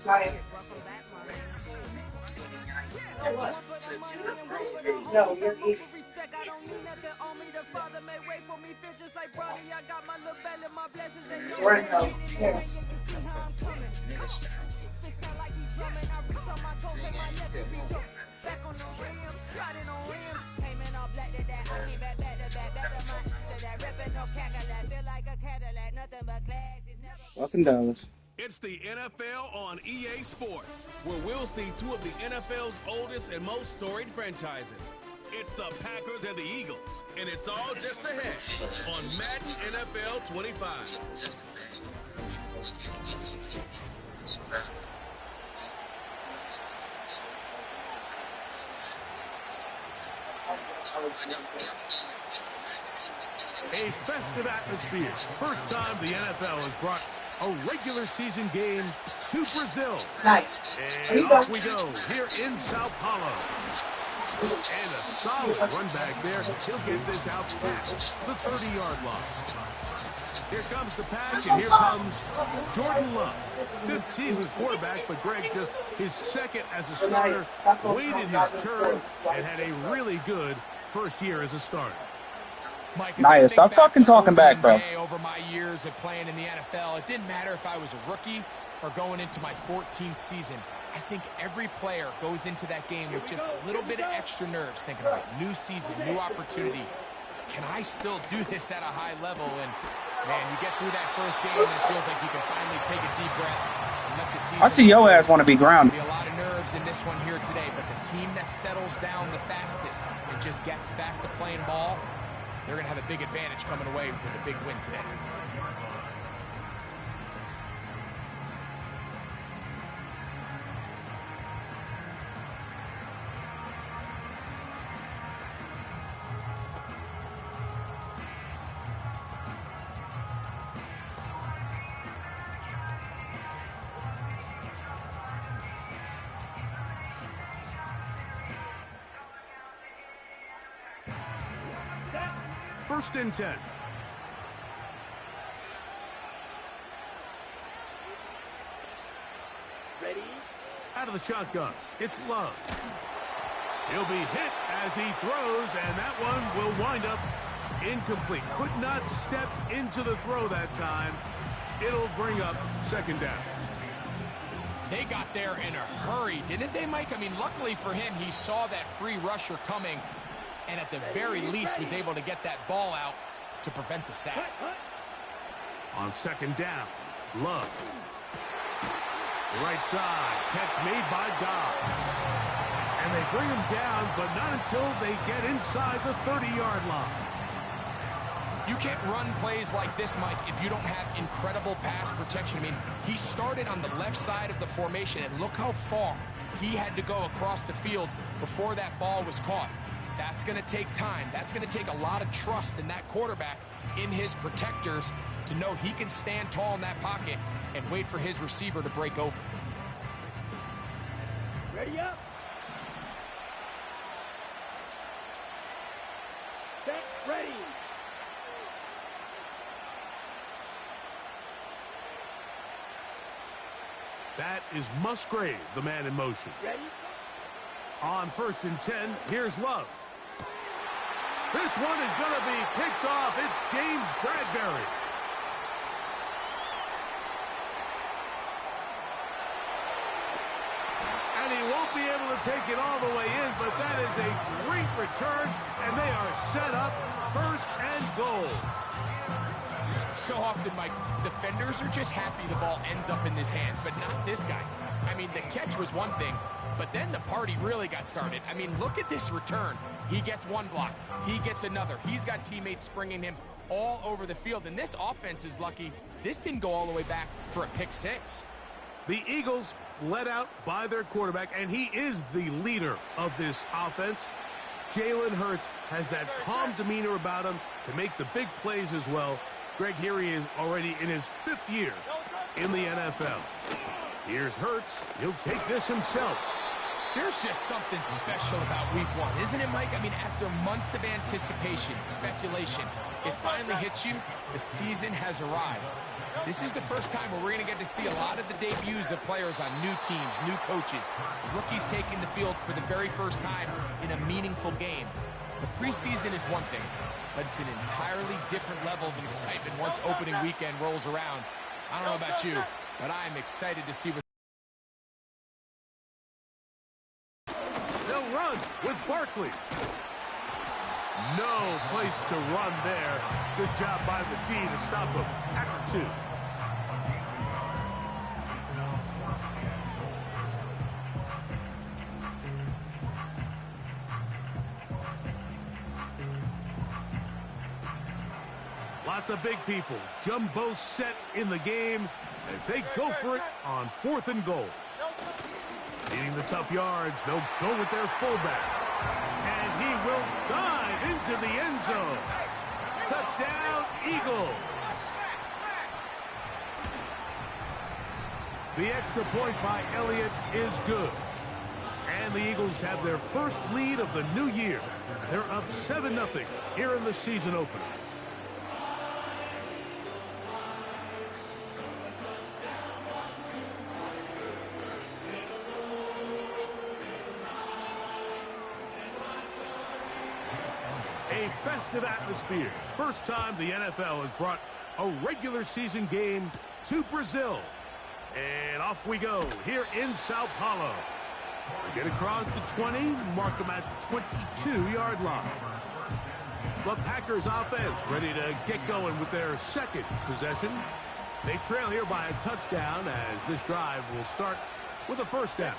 Like, no, you're easy. Right, yes. Welcome, Dallas. It's the NFL on EA Sports, where we'll see two of the NFL's oldest and most storied franchises. It's the Packers and the Eagles, and it's all just ahead on Madden NFL 25. A festive atmosphere. First time the NFL has brought a regular season game to Brazil. Nice. And off we go here in Sao Paulo. And a solid run back there. He'll get this out past the 30-yard line. Here comes the pass, and here comes Jordan Love. Fifth season quarterback, but Greg just his second as a starter, waited his turn, and had a really good first year as a starter. Mike, Naya, stop talking back, bro. Over my years of playing in the NFL, it didn't matter if I was a rookie or going into my 14th season. I think every player goes into that game with just a little bit of extra nerves, thinking about new season, new opportunity. Can I still do this at a high level? And, man, you get through that first game, and it feels like you can finally take a deep breath and let the season. I see your ass want to be grounded. There'll be a lot of nerves in this one here today, but the team that settles down the fastest and just gets back to playing ball, they're going to have a big advantage coming away with a big win today. First and 10. Ready? Out of the shotgun, it's Love. He'll be hit as he throws, and that one will wind up incomplete. Could not step into the throw that time. It'll bring up second down. They got there in a hurry, didn't they, Mike? I mean, luckily for him, he saw that free rusher coming, and at the very least was able to get that ball out to prevent the sack. On second down, Love. Right side, catch made by Dobbs. And they bring him down, but not until they get inside the 30-yard line. You can't run plays like this, Mike, if you don't have incredible pass protection. I mean, he started on the left side of the formation, and look how far he had to go across the field before that ball was caught. That's going to take time. That's going to take a lot of trust in that quarterback, in his protectors, to know he can stand tall in that pocket and wait for his receiver to break open. Ready up. Set, ready. That is Musgrave, the man in motion. Ready? On first and 10, here's Love. This one is going to be picked off. It's James Bradbury. And he won't be able to take it all the way in, but that is a great return, and they are set up first and goal. So often, Mike, defenders are just happy the ball ends up in his hands, but not this guy. I mean, the catch was one thing, but then the party really got started. I mean, look at this return. He gets one block. He gets another. He's got teammates springing him all over the field, and this offense is lucky. This didn't go all the way back for a pick six. The Eagles led out by their quarterback, and he is the leader of this offense. Jalen Hurts has that calm demeanor about him to make the big plays as well. Greg, here he is already in his 5th year in the NFL. Here's Hurts. He'll take this himself. There's just something special about week one, isn't it, Mike? I mean, after months of anticipation, speculation, it finally hits you. The season has arrived. This is the first time where we're going to get to see a lot of the debuts of players on new teams, new coaches, rookies taking the field for the very first time in a meaningful game. The preseason is one thing, but it's an entirely different level of excitement once opening weekend rolls around. I don't know about you, but I am excited to see what They'll run with Barkley. No place to run there. Good job by the D to stop him at the 2. Lots of big people. Jumbo set in the game as they go for it on 4th and goal. Needing the tough yards, they'll go with their fullback. And he will dive into the end zone. Touchdown, Eagles. The extra point by Elliott is good. And the Eagles have their first lead of the new year. They're up 7-0 here in the season opener. A festive atmosphere. First time the NFL has brought a regular season game to Brazil. And off we go here in Sao Paulo. They get across the 20, mark them at the 22-yard line. The Packers offense ready to get going with their second possession. They trail here by a touchdown as this drive will start with a first down.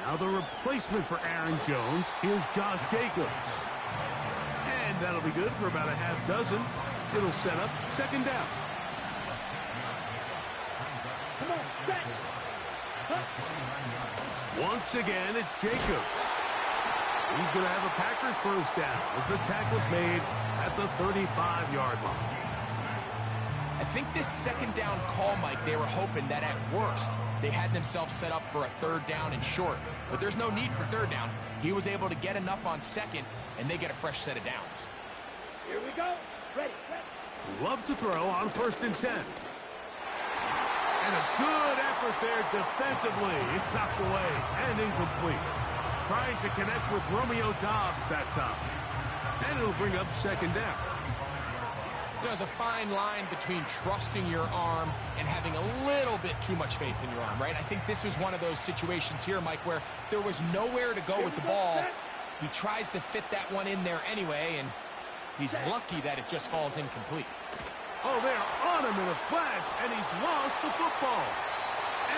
Now the replacement for Aaron Jones. Here's Josh Jacobs. And that'll be good for about a half dozen. It'll set up second down. Come on, set. Once again, it's Jacobs. He's going to have a Packers first down as the tackle's made at the 35-yard line. I think this second down call, Mike, they were hoping that at worst they had themselves set up for a third down and short. But there's no need for third down. He was able to get enough on second, and they get a fresh set of downs. Here we go. Ready, set. Love to throw on 1st and 10. And a good effort there defensively. It's knocked away and incomplete. Trying to connect with Romeo Doubs that time. And it'll bring up second down. There's a fine line between trusting your arm and having a little bit too much faith in your arm, right? I think this was one of those situations here, Mike, where there was nowhere to go with the ball. He tries to fit that one in there anyway, and he's lucky that it just falls incomplete. Oh, they're on him in a flash, and he's lost the football.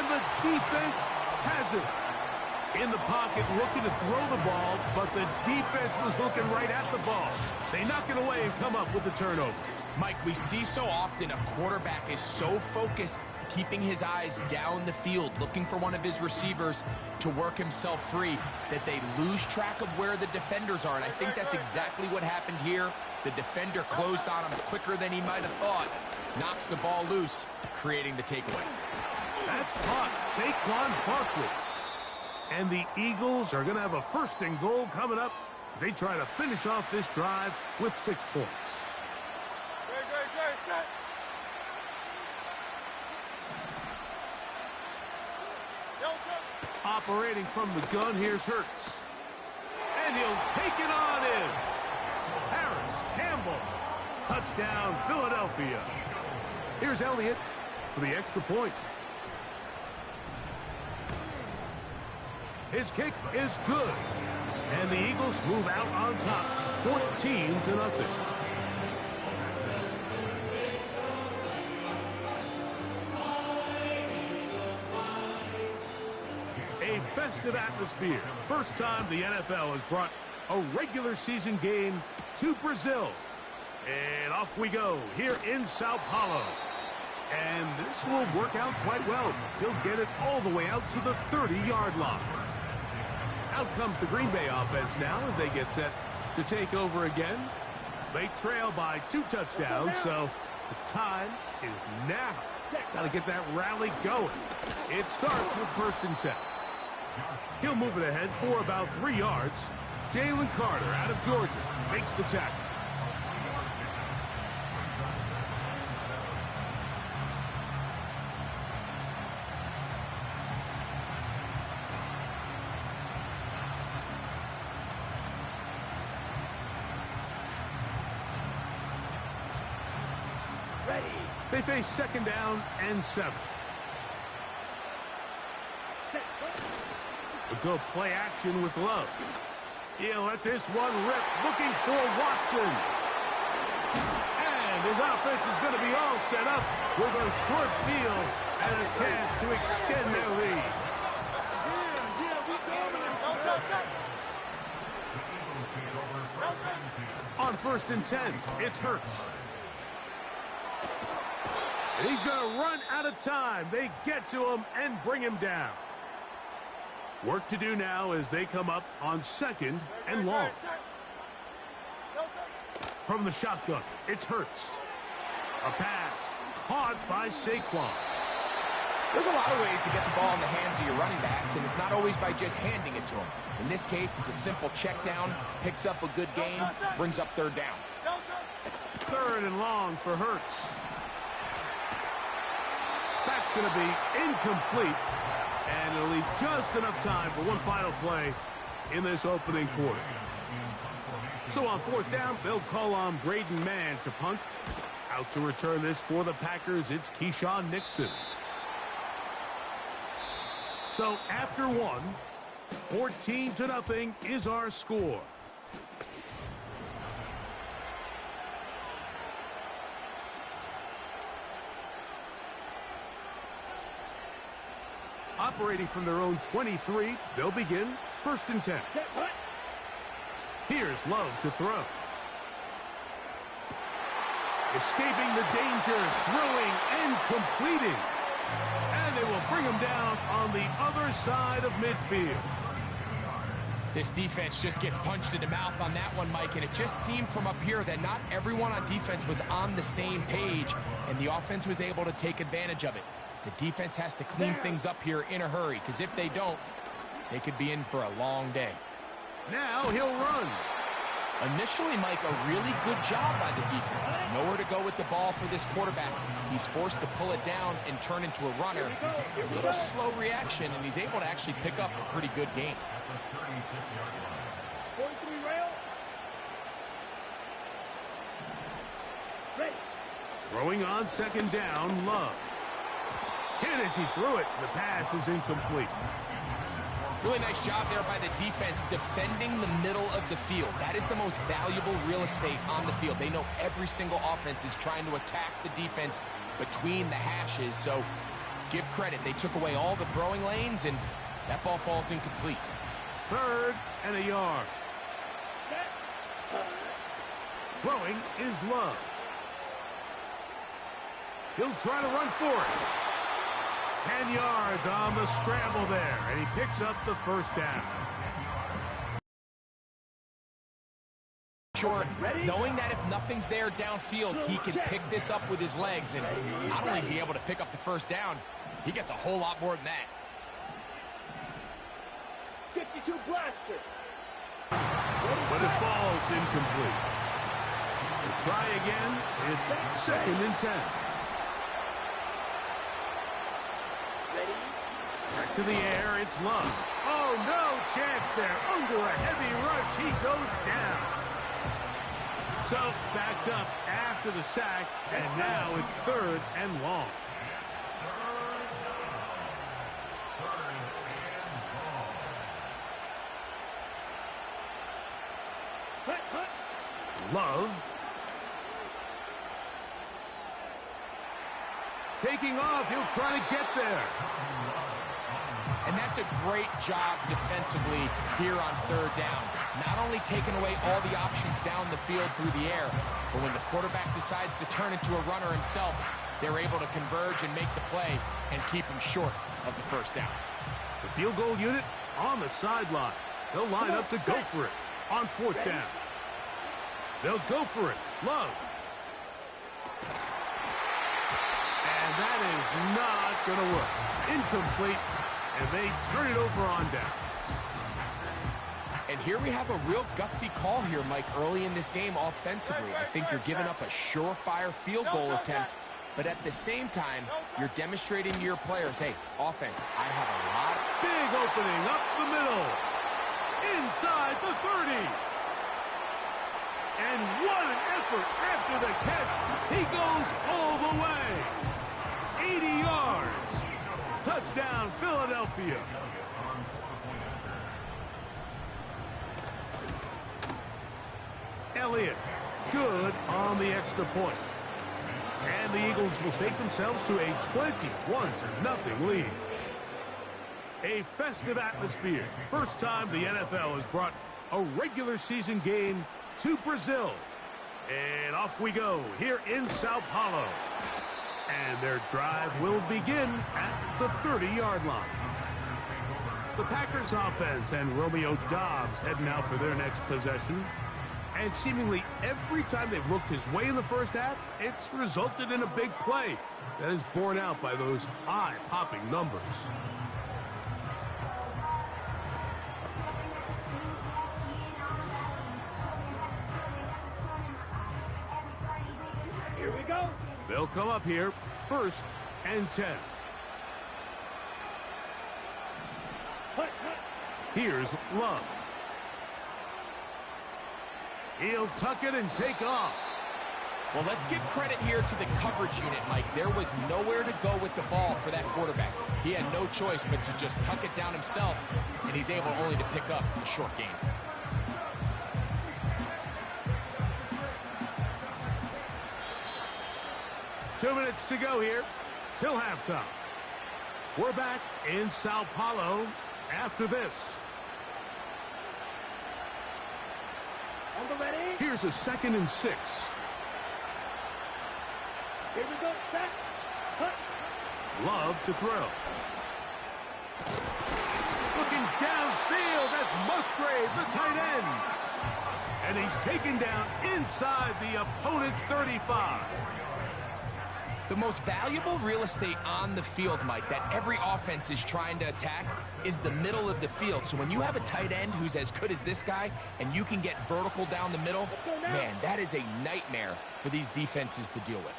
And the defense has it. In the pocket, looking to throw the ball, but the defense was looking right at the ball. They knock it away and come up with the turnover. Mike, we see so often a quarterback is so focused, keeping his eyes down the field, looking for one of his receivers to work himself free, that they lose track of where the defenders are. And I think that's exactly what happened here. The defender closed on him quicker than he might have thought, knocks the ball loose, creating the takeaway. That's caught. Saquon Barkley. And the Eagles are going to have a 1st and goal coming up as they try to finish off this drive with 6 points. Operating from the gun, here's Hurts. And he'll take it on in. Harris, Campbell. Touchdown, Philadelphia. Here's Elliott for the extra point. His kick is good. And the Eagles move out on top, 14-0. A festive atmosphere. First time the NFL has brought a regular season game to Brazil. And off we go here in Sao Paulo. And this will work out quite well. He'll get it all the way out to the 30-yard line. Out comes the Green Bay offense now as they get set to take over again. They trail by 2 touchdowns, so The time is now. Got to get that rally going. It starts with 1st and 10. He'll move it ahead for about 3 yards. Jalen Carter out of Georgia makes the tackle. They face 2nd down and 7. We'll go play action with Love. He'll let this one rip, looking for Watson. And his offense is going to be all set up with a short field and a chance to extend their lead. On 1st and 10, it's Hurts. And he's going to run out of time. They get to him and bring him down. Work to do now as they come up on 2nd and long. From the shotgun, it's Hurts. A pass caught by Saquon. There's a lot of ways to get the ball in the hands of your running backs, and it's not always by just handing it to them. In this case, it's a simple check down, picks up a good gain, brings up 3rd down. 3rd and long for Hurts. That's going to be incomplete, and it'll leave just enough time for one final play in this opening quarter. So on 4th down, they'll call on Braden Mann to punt. Out to return this for the Packers, it's Keyshawn Nixon. So after 1, 14-0 is our score. Operating from their own 23, they'll begin 1st and 10. Here's Love to throw. Escaping the danger, throwing and completing. And they will bring him down on the other side of midfield. This defense just gets punched in the mouth on that one, Mike, and it just seemed from up here that not everyone on defense was on the same page, and the offense was able to take advantage of it. The defense has to clean things up here in a hurry, because if they don't, they could be in for a long day. Now he'll run. Initially, Mike, a really good job by the defense. Nowhere to go with the ball for this quarterback. He's forced to pull it down and turn into a runner. A little slow reaction, and he's able to actually pick up a pretty good game. 43 rail. Ready. Throwing on 2nd down, Love. Hit as he threw it. The pass is incomplete. Really nice job there by the defense defending the middle of the field. That is the most valuable real estate on the field. They know every single offense is trying to attack the defense between the hashes. So give credit. They took away all the throwing lanes, and that ball falls incomplete. 3rd and a yard. Throwing is Love. He'll try to run for it. 10 yards on the scramble there, and he picks up the 1st down. Short, knowing that if nothing's there downfield, he can pick this up with his legs, and not only is he able to pick up the 1st down, he gets a whole lot more than that. 52 blaster. But it falls incomplete. We'll try again. It's 2nd and 10. Back to the air, it's Love. Oh, no chance there. Under a heavy rush, he goes down. So, backed up after the sack, and now it's 3rd and long. Love. Taking off, he'll try to get there. And that's a great job defensively here on 3rd down. Not only taking away all the options down the field through the air, but when the quarterback decides to turn into a runner himself, they're able to converge and make the play and keep him short of the 1st down. The field goal unit on the sideline. They'll line up to go for it on 4th down. They'll go for it. Love. And that is not going to work. Incomplete, and they turn it over on downs. And here we have a real gutsy call here, Mike, early in this game offensively. I think you're giving up a surefire field goal attempt, but at the same time, you're demonstrating to your players, hey, offense, I have a lot. Big opening up the middle. Inside the 30. And what an effort after the catch. He goes all the way. 80 yards. Touchdown, Philadelphia. Elliott, good on the extra point. And the Eagles will take themselves to a 21-0 lead. A festive atmosphere. First time the NFL has brought a regular season game to Brazil. And off we go here in Sao Paulo. And their drive will begin at the 30-yard line. The Packers offense and Romeo Doubs heading out for their next possession. And seemingly every time they've looked his way in the first half, it's resulted in a big play that is borne out by those eye-popping numbers. Here we go. They'll come up here, 1st and 10. Here's Love. He'll tuck it and take off. Well, let's give credit here to the coverage unit, Mike. There was nowhere to go with the ball for that quarterback. He had no choice but to just tuck it down himself, and he's able only to pick up a short gain. Two minutes to go here till halftime. We're back in Sao Paulo after this. On the ready. Here's a 2nd and 6. Here we go. Set. Cut. Love to throw. Looking downfield. That's Musgrave, the tight end. And he's taken down inside the opponent's 35. The most valuable real estate on the field, Mike, that every offense is trying to attack is the middle of the field. So when you have a tight end who's as good as this guy and you can get vertical down the middle, man, that is a nightmare for these defenses to deal with.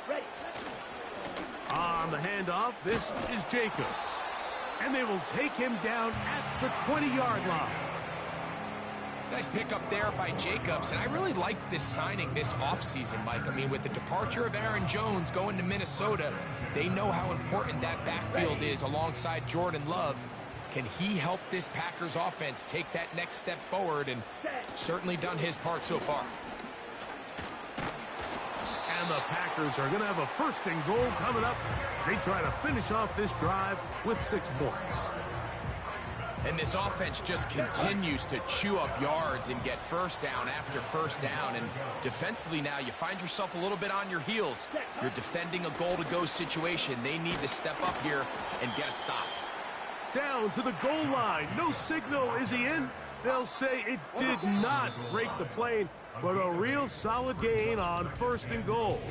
Ready. On the handoff, this is Jacobs. And they will take him down at the 20-yard line. Nice pickup there by Jacobs, and I really like this signing this offseason, Mike. I mean, with the departure of Aaron Jones going to Minnesota, they know how important that backfield is alongside Jordan Love. Can he help this Packers offense take that next step forward? And certainly done his part so far. And the Packers are going to have a 1st and goal coming up. They try to finish off this drive with 6 points. And this offense just continues to chew up yards and get first down after first down. And defensively now, you find yourself a little bit on your heels. You're defending a goal-to-go situation. They need to step up here and get a stop. Down to the goal line. No signal. Is he in? They'll say it did not break the plane, but a real solid gain on 1st and goal.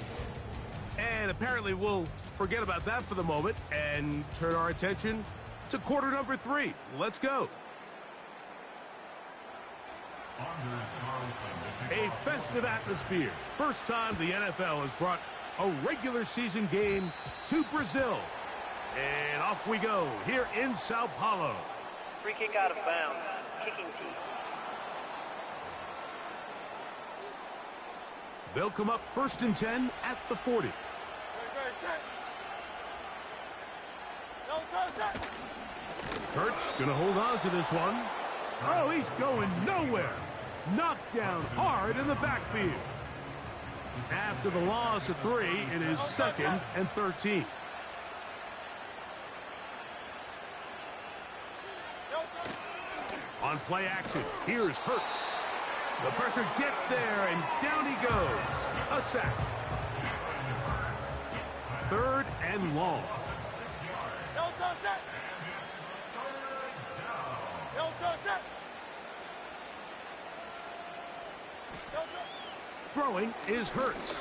And apparently we'll forget about that for the moment and turn our attention to quarter number 3. Let's go. A festive atmosphere. First time the NFL has brought a regular season game to Brazil. And off we go here in Sao Paulo. Free kick out of bounds. Kicking team. They'll come up 1st and 10 at the 40. Hurts going to hold on to this one. Oh, he's going nowhere. Knocked down hard in the backfield. After the loss of 3, it is 2nd and 13. On play action, here's Hurts. The pressure gets there, and down he goes. A sack. 3rd and long. Throwing is Hurts.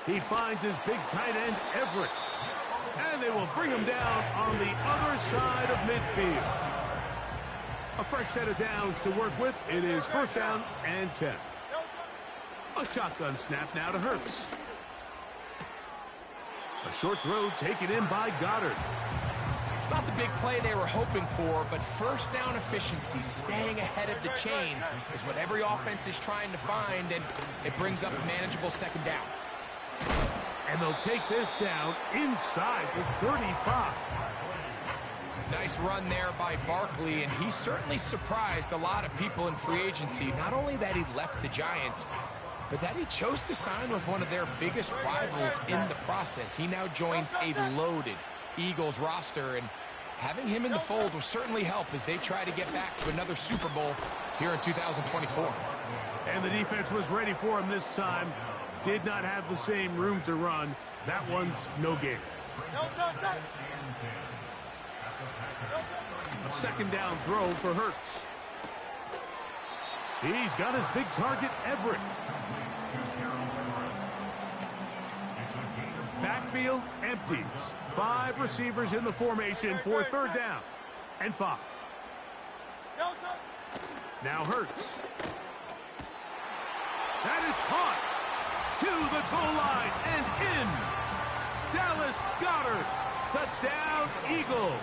He finds his big tight end, Everett. And they will bring him down on the other side of midfield. A fresh set of downs to work with. It is first down and 10. A shotgun snap now to Hurts. A short throw taken in by Goddard. It's not the big play they were hoping for, but first down efficiency, staying ahead of the chains, is what every offense is trying to find, and it brings up a manageable second down. And they'll take this down inside the 35. Nice run there by Barkley, and he certainly surprised a lot of people in free agency. Not only that he left the Giants, but that he chose to sign with one of their biggest rivals in the process. He now joins a loaded Eagles roster, and having him in the fold will certainly help as they try to get back to another Super Bowl here in 2024. And the defense was ready for him this time. Did not have the same room to run. That one's no gain. A second down throw for Hurts. He's got his big target, Everett. Backfield empties. 5 receivers in the formation for third down and 5. Now Hurts. That is caught to the goal line and in. Dallas Goedert. Touchdown, Eagles.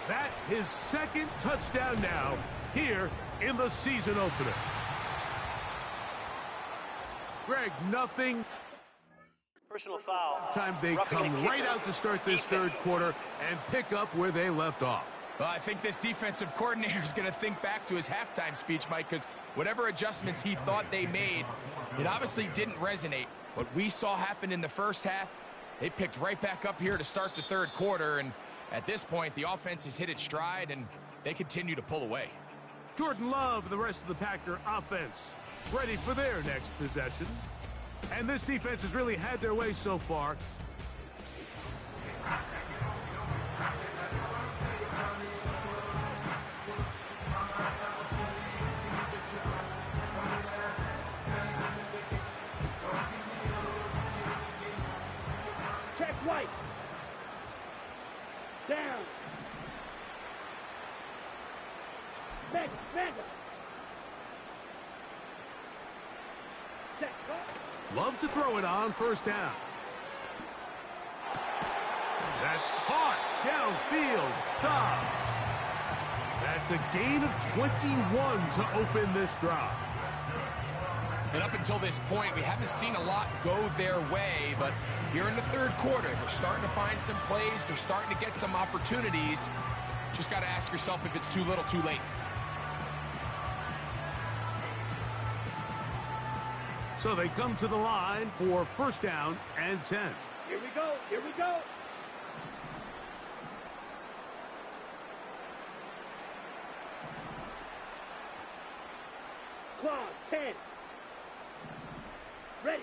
That his second touchdown now here in the season opener. Greg, nothing. Personal foul. Time they come right out to start this third quarter and pick up where they left off. Well, I think this defensive coordinator is going to think back to his halftime speech, Mike, because whatever adjustments he thought they made, it obviously didn't resonate. What we saw happen in the first half, they picked right back up here to start the third quarter, and at this point, the offense has hit its stride, and they continue to pull away. Jordan Love and the rest of the Packer offense ready for their next possession. And this defense has really had their way so far. Check White. Down. Mega. Check. Love to throw it on first down. That's caught downfield. Dobbs. That's a gain of 21 to open this drive. And up until this point, we haven't seen a lot go their way, but here in the third quarter, they're starting to find some plays. They're starting to get some opportunities. Just got to ask yourself if it's too little, too late. So they come to the line for first down and 10. Here we go. Clock, 10. Ready.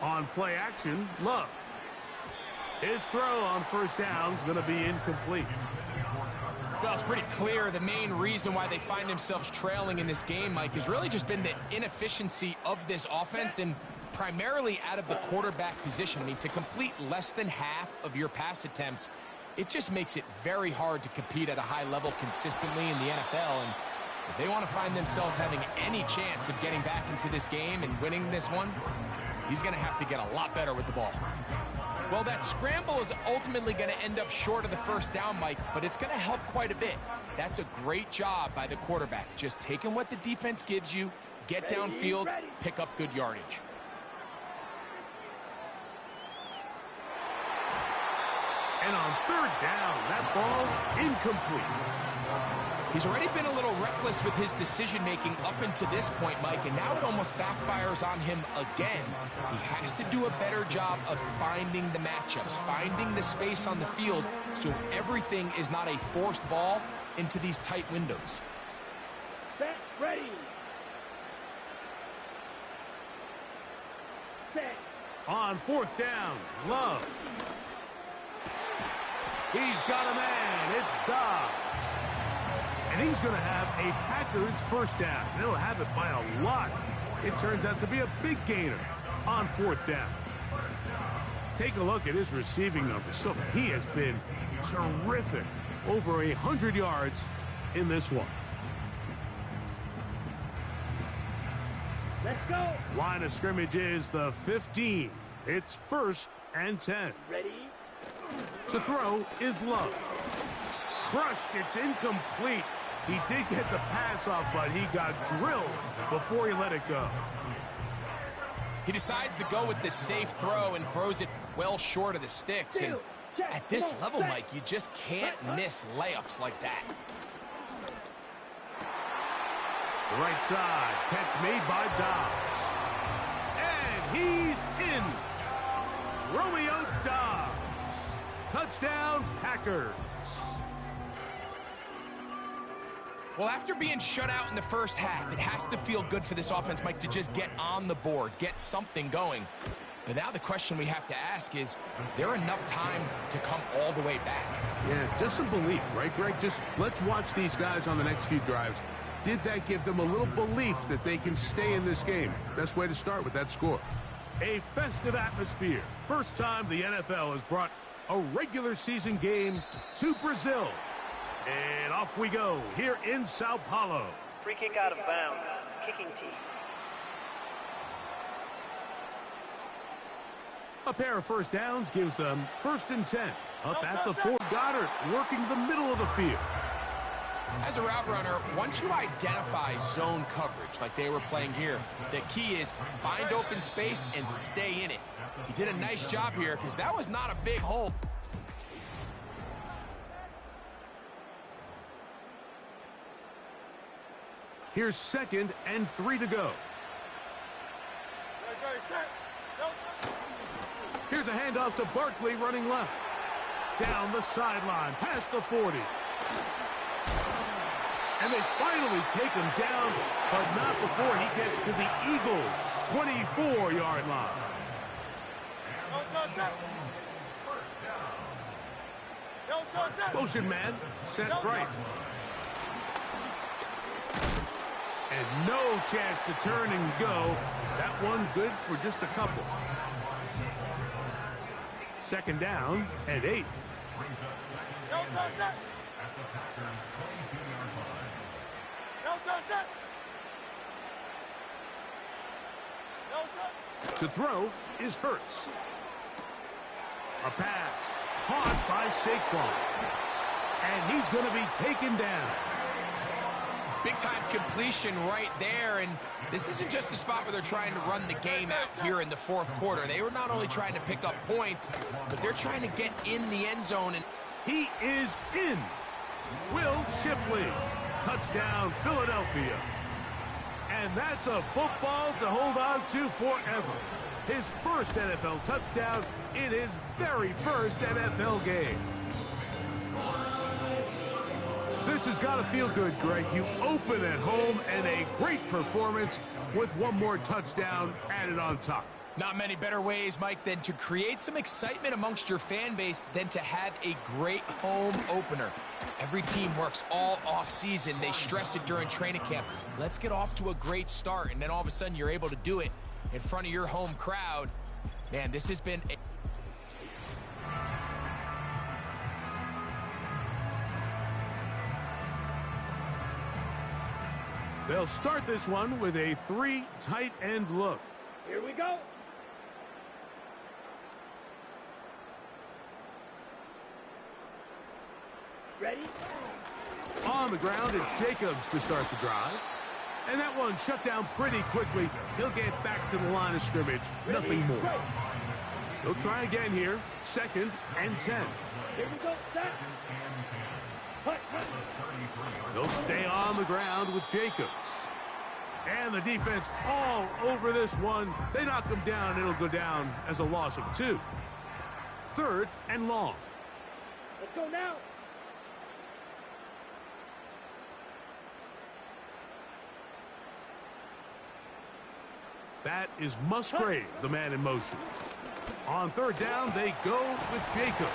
On play action, Love. His throw on first down is going to be incomplete. Well, it's pretty clear the main reason why they find themselves trailing in this game, Mike, has really just been the inefficiency of this offense and primarily out of the quarterback position. I mean, to complete less than half of your pass attempts, it just makes it very hard to compete at a high level consistently in the NFL. And if they want to find themselves having any chance of getting back into this game and winning this one, he's going to have to get a lot better with the ball. Well, that scramble is ultimately going to end up short of the first down, Mike, but it's going to help quite a bit. That's a great job by the quarterback. Just taking what the defense gives you, get downfield, pick up good yardage. And on third down, that ball incomplete. He's already been a little reckless with his decision-making up until this point, Mike, and now it almost backfires on him again. He has to do a better job of finding the matchups, finding the space on the field, so everything is not a forced ball into these tight windows. Set, ready. Set. On fourth down, Love. He's got a man. It's Dobbs. And he's going to have a Packers first down. They'll have it by a lot. It turns out to be a big gainer on fourth down. Take a look at his receiving numbers. So he has been terrific. Over 100 yards in this one. Let's go. Line of scrimmage is the 15. It's 1st and 10. Ready? To throw is Love. Crushed. It's incomplete. He did get the pass off, but he got drilled before he let it go. He decides to go with the safe throw and throws it well short of the sticks. And at this level, Mike, you just can't miss layups like that. The right side, catch made by Dobbs. And he's in. Romeo Dobbs. Touchdown, Packers. Well, after being shut out in the first half, it has to feel good for this offense, Mike, to just get on the board, get something going. But now the question we have to ask is there enough time to come all the way back? Yeah, just some belief, right, Greg? Just let's watch these guys on the next few drives. Did that give them a little belief that they can stay in this game? Best way to start with that score. A festive atmosphere. First time the NFL has brought a regular season game to Brazil. And off we go here in Sao Paulo. Free kick out of bounds. Kicking team. A pair of first downs gives them 1st and 10. Up at the 4, Goddard working the middle of the field. As a route runner, once you identify zone coverage like they were playing here, the key is find open space and stay in it. He did a nice job here because that was not a big hole. Here's 2nd and 3 to go. Here's a handoff to Barkley running left. Down the sideline, past the 40. And they finally take him down, but not before he gets to the Eagles' 24-yard line. Motion man, set right. And no chance to turn and go. That one good for just a couple. 2nd down and 8. To throw is Hurts. A pass caught by Saquon. And he's going to be taken down. Big-time completion right there, and this isn't just a spot where they're trying to run the game out here in the 4th quarter. They were not only trying to pick up points, but they're trying to get in the end zone. And he is in. Will Shipley. Touchdown, Philadelphia. And that's a football to hold on to forever. His first NFL touchdown in his very first NFL game. This has got to feel good, Greg. You open at home and a great performance with one more touchdown added on top. Not many better ways, Mike, than to create some excitement amongst your fan base than to have a great home opener. Every team works all off-season. They stress it during training camp. Let's get off to a great start, and then all of a sudden you're able to do it in front of your home crowd. Man, this has been a They'll start this one with a 3 tight end look. Here we go. Ready? On the ground, it's Jacobs to start the drive. And that one shut down pretty quickly. He'll get back to the line of scrimmage. Nothing more. He'll try again here. 2nd and 10. Here we go. Set. Hut, hut. They'll stay on the ground with Jacobs. And the defense all over this one. They knock him down. It'll go down as a loss of 2. 3rd and long. Let's go now. That is Musgrave, the man in motion. On 3rd down, they go with Jacobs.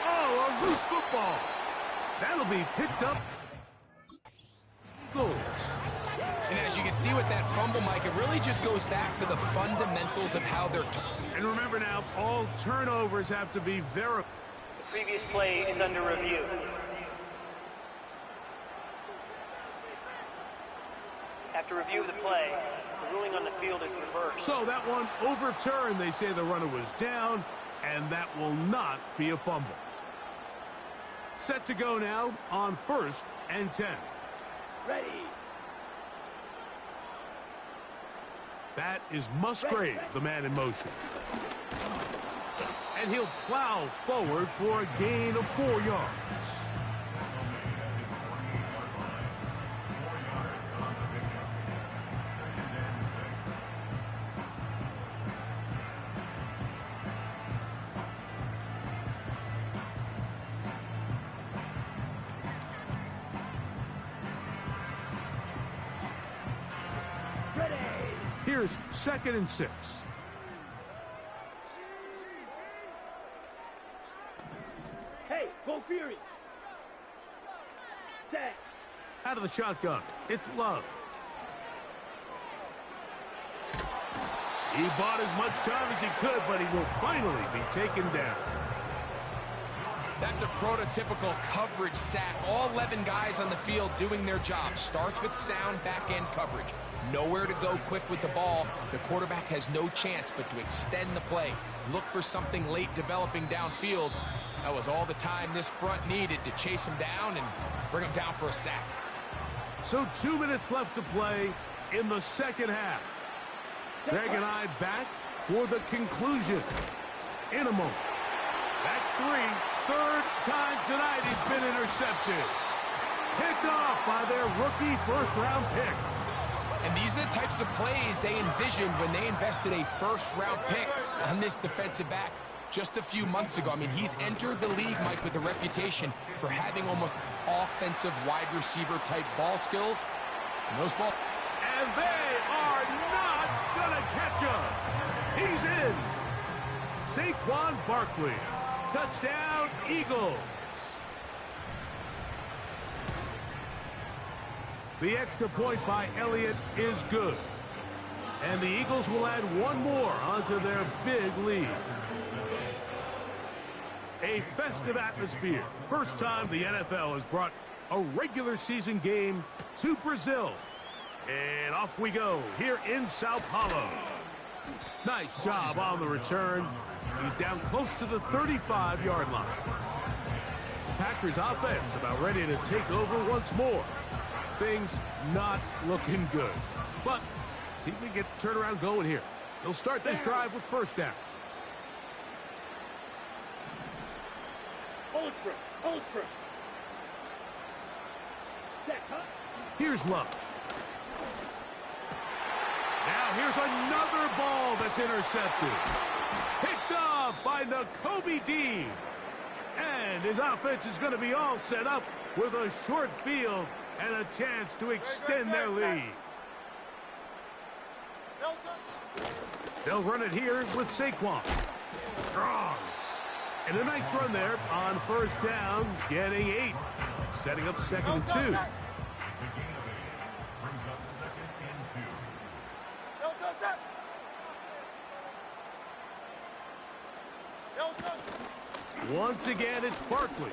Oh, a loose football. That'll be picked up. see with that fumble, Mike, it really just goes back to the fundamentals of how they're... And remember now, all turnovers have to be verified. The previous play is under review. After review of the play, the ruling on the field is reversed. So that one overturned. They say the runner was down, and that will not be a fumble. Set to go now on 1st and 10. Ready. That is Musgrave, the man in motion. And he'll plow forward for a gain of 4 yards. Here's 2nd and 6. Hey, go Furies. Set. Out of the shotgun, it's Love. He bought as much time as he could, but he will finally be taken down. That's a prototypical coverage sack. All 11 guys on the field doing their job. Starts with sound back-end coverage. Nowhere to go quick with the ball. The quarterback has no chance but to extend the play. Look for something late developing downfield. That was all the time this front needed to chase him down and bring him down for a sack. So 2 minutes left to play in the 2nd half. Greg and I back for the conclusion in a moment. That's 3rd time tonight he's been intercepted. Picked off by their rookie first-round pick. And these are the types of plays they envisioned when they invested a first-round pick on this defensive back just a few months ago. I mean, he's entered the league, Mike, with a reputation for having almost offensive wide receiver type ball skills. And those balls... And they are not going to catch him. He's in. Saquon Barkley. Touchdown, Eagles. The extra point by Elliott is good. And the Eagles will add one more onto their big lead. A festive atmosphere. First time the NFL has brought a regular season game to Brazil. And off we go here in Sao Paulo. Nice job on the return. He's down close to the 35-yard line. Packers offense about ready to take over once more. Things not looking good. But see if they get the turnaround going here. They'll start this drive with first down. Hold for it. Hold for it. Set, huh? Here's Love. Now here's another ball that's intercepted. Picked off by Nakobe Dean. And his offense is going to be all set up with a short field and a chance to extend their lead. They'll run it here with Saquon. Strong. And a nice run there on first down, getting 8. Setting up 2nd and 2. Once again, it's Barkley.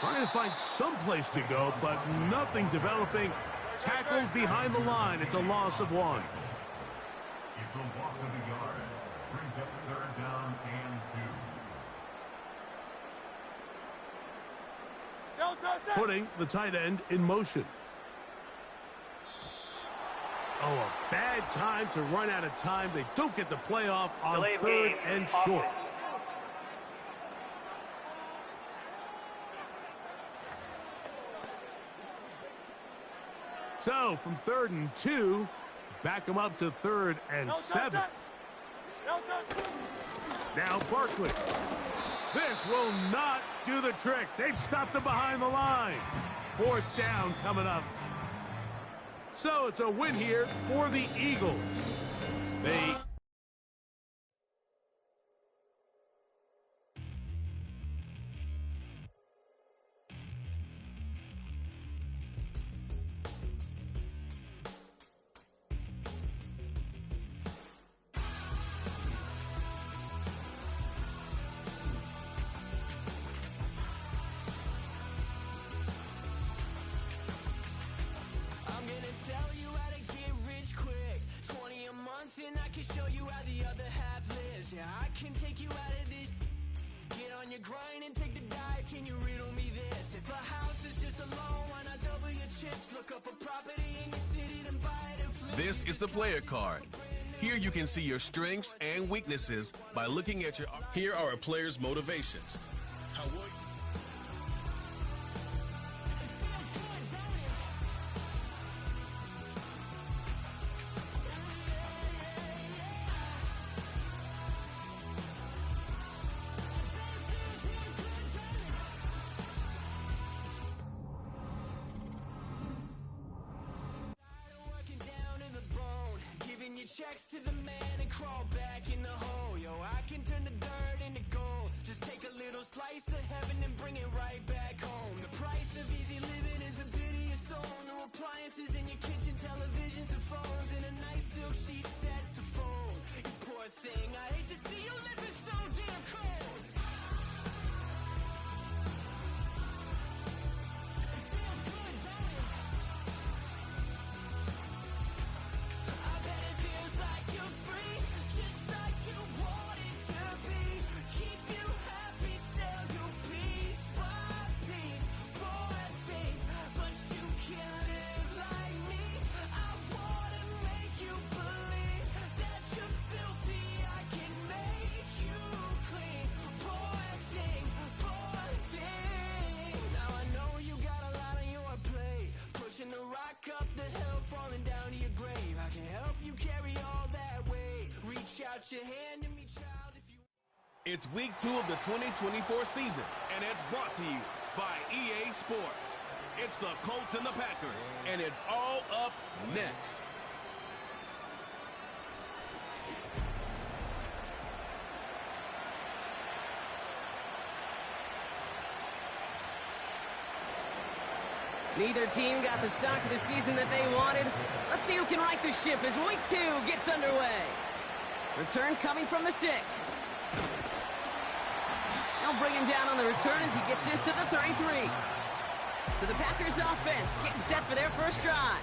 Trying to find some place to go, but nothing developing. Tackled behind the line. It's a loss of 1. It's a loss of a yard. Brings up 3rd down and 2. Putting the tight end in motion. Oh, a bad time to run out of time. They don't get the playoff on Delay of 3rd game, and offense. short. So, from 3rd and 2, back them up to 3rd and 7. Now Barkley. This will not do the trick. They've stopped him behind the line. 4th down coming up. So it's a win here for the Eagles. They... and I can show you how the other half lives. Yeah, I can take you out of this. Get on your grind and take the dive. Can you riddle me this? If a house is just a loan, why not double your chips? Look up a property in your city, then buy it and flip. This is the player card. Here you can see your strengths and weaknesses by looking at your... Here are a player's motivations. How would... Checks to the man and crawl back in the hole. Yo, I can turn the dirt into gold. Just take a little slice of heaven and bring it right back home. The price of easy living is a bit of your soul. No appliances in your kitchen, televisions and phones, and a nice silk sheet set to fold. You poor thing, I hate to see you living so damn cold. Up the hill, falling down to your grave. I can help you carry all that weight. Reach out your hand to me, child, if you... It's week 2 of the 2024 season, and it's brought to you by EA Sports. It's the Colts and the Packers, and it's all up next. Neither team got the start to the season that they wanted. Let's see who can right the ship as week 2 gets underway. Return coming from the 6. They'll bring him down on the return as he gets this to the 33. So the Packers offense getting set for their first drive.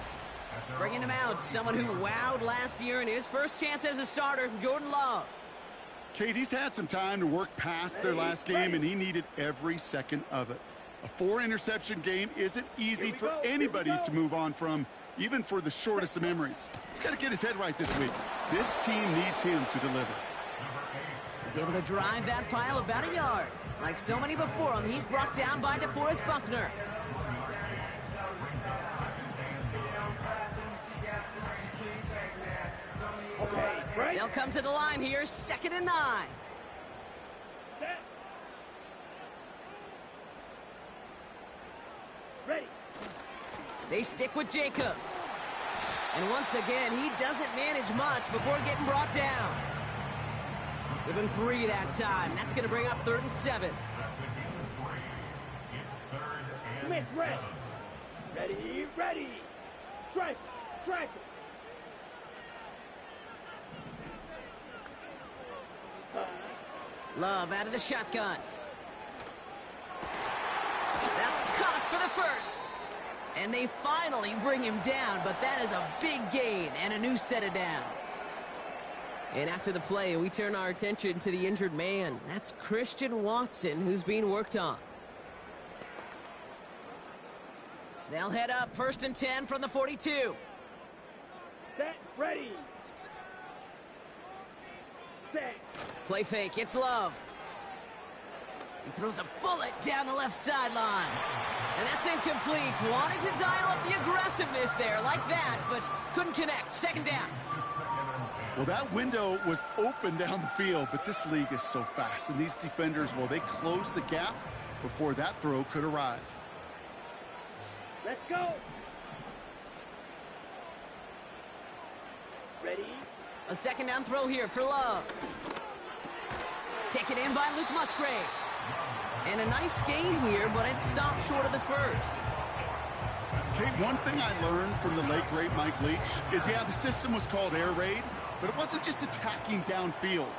Bringing them out, someone who wowed last year in his first chance as a starter, Jordan Love. Kate, he's had some time to work past their last game, and he needed every second of it. A 4-interception game isn't easy for anybody to move on from, even for the shortest of memories. He's got to get his head right this week. This team needs him to deliver. He's able to drive that pile about a yard. Like so many before him, he's brought down by DeForest Buckner. They'll come to the line here, 2nd and 9. Ready. They stick with Jacobs. And once again, he doesn't manage much before getting brought down. Give him 3 that time. That's going to bring up 3rd and 7. Smith, ready. Ready, ready. Strike, strike. Love out of the shotgun. That's caught for the first. And they finally bring him down, but that is a big gain and a new set of downs. And after the play, we turn our attention to the injured man. That's Christian Watson, who's being worked on. They'll head up 1st and 10 from the 42. Set, ready. Set. Play fake, it's Love. He throws a bullet down the left sideline. And that's incomplete. Wanted to dial up the aggressiveness there like that, but couldn't connect. 2nd down. Well, that window was open down the field, but this league is so fast. And these defenders, well, they closed the gap before that throw could arrive. Let's go. Ready. A 2nd down throw here for Love. Taken in by Luke Musgrave. And a nice gain here, but it stopped short of the first. Kate, one thing I learned from the late, great Mike Leach is, yeah, the system was called air raid, but it wasn't just attacking downfield.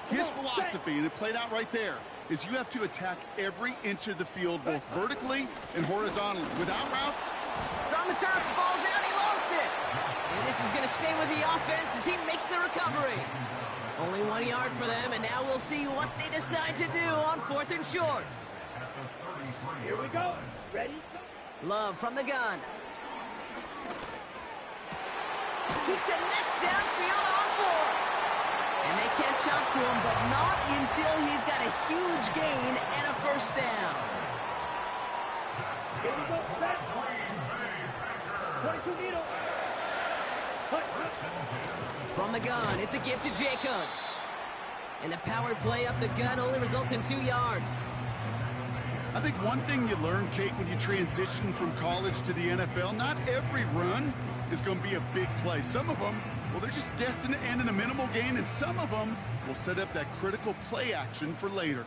His philosophy, and it played out right there, is you have to attack every inch of the field, both vertically and horizontally. Without routes, it's on the turf, ball's out, he lost it. And this is going to stay with the offense as he makes the recovery. Only 1 yard for them, and now we'll see what they decide to do on 4th and short. Here we go. Ready? Love from the gun. He connects downfield on 4. And they catch up to him, but not until he's got a huge gain and a first down. Here we go. Set. 22 needle. From the gun, it's a give to Jacobs. And the power play up the gut only results in 2 yards. I think one thing you learn, Kate, when you transition from college to the NFL, not every run is going to be a big play. Some of them, well, they're just destined to end in a minimal gain, and some of them will set up that critical play action for later.